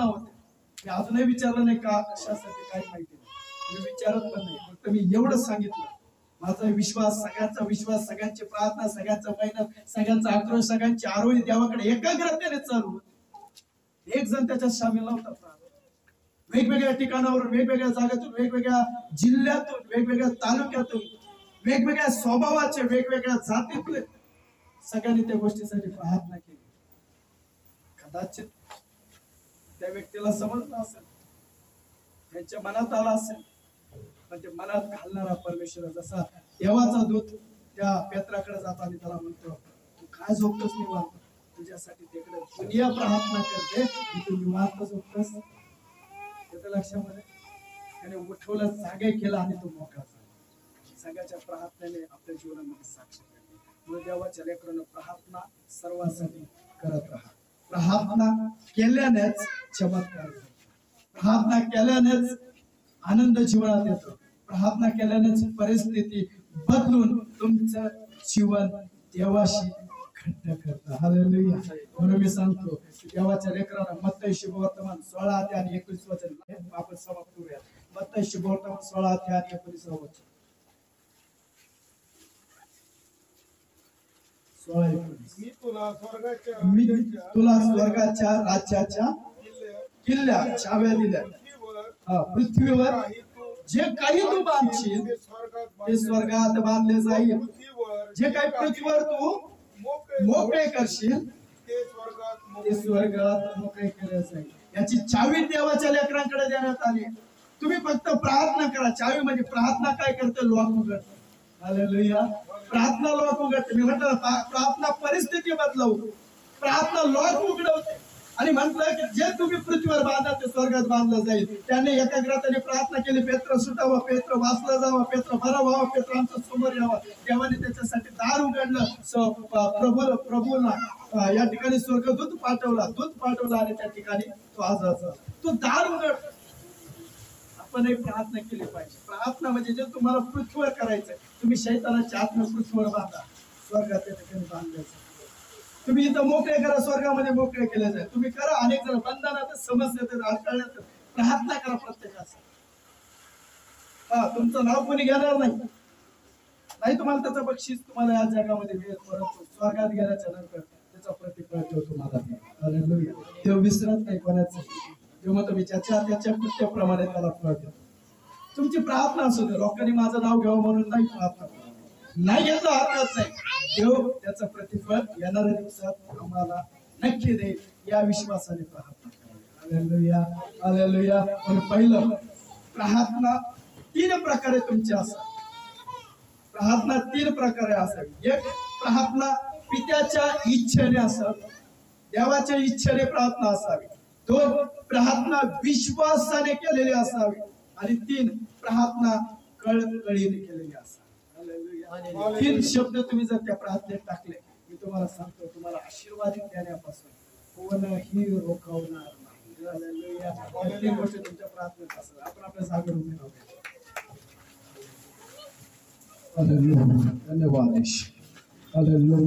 होते. मी अजूनही विचारलं नाही का कशासाठी, काही माहिती नाही, मी विचारत पण नाही, फक्त मी एवढं सांगितलं, माझा विश्वास, सगळ्यांचा विश्वास, सगळ्यांची प्रार्थना, सगळ्यांचा मेहनत, सगळ्यांचा आक्रोश, सगळ्यांची आरोळी देवाकडे एकाग्रतेने चालू. एक जण त्याच्यात सामील नव्हता. वेगवेगळ्या ठिकाणावरून, वेगवेगळ्या जागेतून, वेगवेगळ्या जिल्ह्यातून, वेगवेगळ्या तालुक्यातून, वेगवेगळ्या स्वभावाचे, वेगवेगळ्या जातीतले सगळ्यांनी त्या गोष्टीसाठी प्रार्थना केली. कदाचित त्या व्यक्तीला समजलं असेल, त्यांच्या मनात आलं असेल, पण ते मनात घालणारा परमेश्वर, जसा देवाचा दूत त्या पेत्राकडे जातो आणि त्याला म्हणतो, तू काय झोपतोस निवांत, तुझ्यासाठी तिकडे दुनिया प्रार्थना करते, तू निवांत झोपतोस. त्याच्या लक्षामध्ये त्याने उठवलं, जागे केला आणि तो मोकळा झाला. सगळ्याच्या प्रार्थनेने आपल्या जीवनामध्ये साक्ष केली. म्हणून देवाच्या लेकरांना प्रार्थना सर्वांसाठी करत राहा. प्रार्थना केल्यानेच चमत्कार घडतो. प्रार्थना केल्यानेच आनंद जीवनात येतो. प्रार्थना केल्यानेच परिस्थिती बदलून तुमचं जीवन देवाशी घट्ट करतं. हालेलुया. म्हणून मी सांगतो देवाच्या लेकरांना मत्ती शुभवर्तमान 16 अध्याय आणि 21 वचन आपण समाप्त करूया. मत्ती शुभवर्तमान 16 अध्याय आणि 21 वचन. 16-19.
मी तुला स्वर्गाच्या
मी
राज्याच्या
तुला स्वर्गाच्या राज्याच्या किल्ल्या चाव्या दिल्या. पृथ्वीवर
काही तू
जे काही तू बांधशील
ते स्वर्गात
ते स्वर्गात बांधले जाईल.
पृथ्वीवर
जे काही पृथ्वीवर तू मोकळे करशील
ते स्वर्गात
ते स्वर्गात मोकळे केले जाईल. याची चावी देवाच्या लेकरांकडे देण्यात आली. तुम्ही फक्त प्रार्थना करा. चावी म्हणजे प्रार्थना काय करते? लॉक उघडते. हालेलुया. प्रार्थना लॉक उघडते. मी म्हटलं प्रार्थना परिस्थिती बदलवू. प्रार्थना लॉक उघडवते. आणि म्हटलं की जे तुम्ही पृथ्वीवर बांधा ते स्वर्गात बांधलं जाईल. त्याने एकाग्रतेने प्रार्थना केली. पेत्र सुटावा, पेत्र वाचला जावा, पेत्र बरा व्हावा, पेत्र आमच्या समोर यावा. देवाने त्याच्यासाठी दार उघडलं. प्रभूला या ठिकाणी स्वर्गदूत पाठवला, दूत पाठवला आणि त्या ठिकाणी तो आजार झाला. तो दार उघड. आपण एक प्रार्थना केली पाहिजे. प्रार्थना म्हणजे जे तुम्हाला पृथ्वीवर करायचंय, तुम्ही शैतानाच्या आत्मा पृथ्वीवर बांधा, स्वर्गात त्या ठिकाणी बांधायचं. तुम्ही इथं मोकळे करा, स्वर्गामध्ये मोकळे केले जाईल. तुम्ही करा. अनेक जण बंधनात, समस्येत, अडकळण्यात प्रार्थना करा प्रत्येकाचं. तुमचं नाव कोणी घेणार नाही तुम्हाला त्याचं बक्षीस तुम्हाला या जगामध्ये मिळेल, परंतु स्वर्गात गेल्याच्या नंतर त्याचा प्रतिफळ देव तुम्हाला देईल. हालेलुया. देव विसरत नाही कोणाचं. जेव्हा तुम्ही त्याच्या कृत्याप्रमाणे त्याला फळ देतो. तुमची प्रार्थना असू दे. लोकांनी माझं नाव घ्यावं म्हणून नाही प्रार्थना करा. नाही घेतलं हरकत नाही. देव त्याचं प्रतिफळ येणाऱ्या दिवसात आम्हाला नक्की देईल या विश्वासाने प्रार्थना करा. हालेलुया. हालेलुया. पण पहिलं प्रार्थना 3 प्रकारे तुमची असावी. प्रार्थना 3 प्रकारे असावी. एक प्रार्थना पित्याच्या इच्छेने असावी. देवाच्या इच्छेने प्रार्थना असावी. 2 प्रार्थना विश्वासाने केलेली असावी. आणि 3 प्रार्थना कळकळीने केलेली असावी. 3 शब्द तुम्ही जर त्या प्रार्थनेत टाकले, मी तुम्हाला सांगतो तुम्हाला आशीर्वादित देण्यापासून कोणही रोखवणार नाही. हालेलुया. 3 गोष्टी तुमच्या प्रार्थनेत असतात. आपण आपल्या जागेवर उभे राहूया. हालेलुया. धन्यवाद येशू. हालेलुया.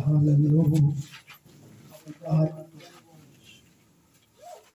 हालेलुया.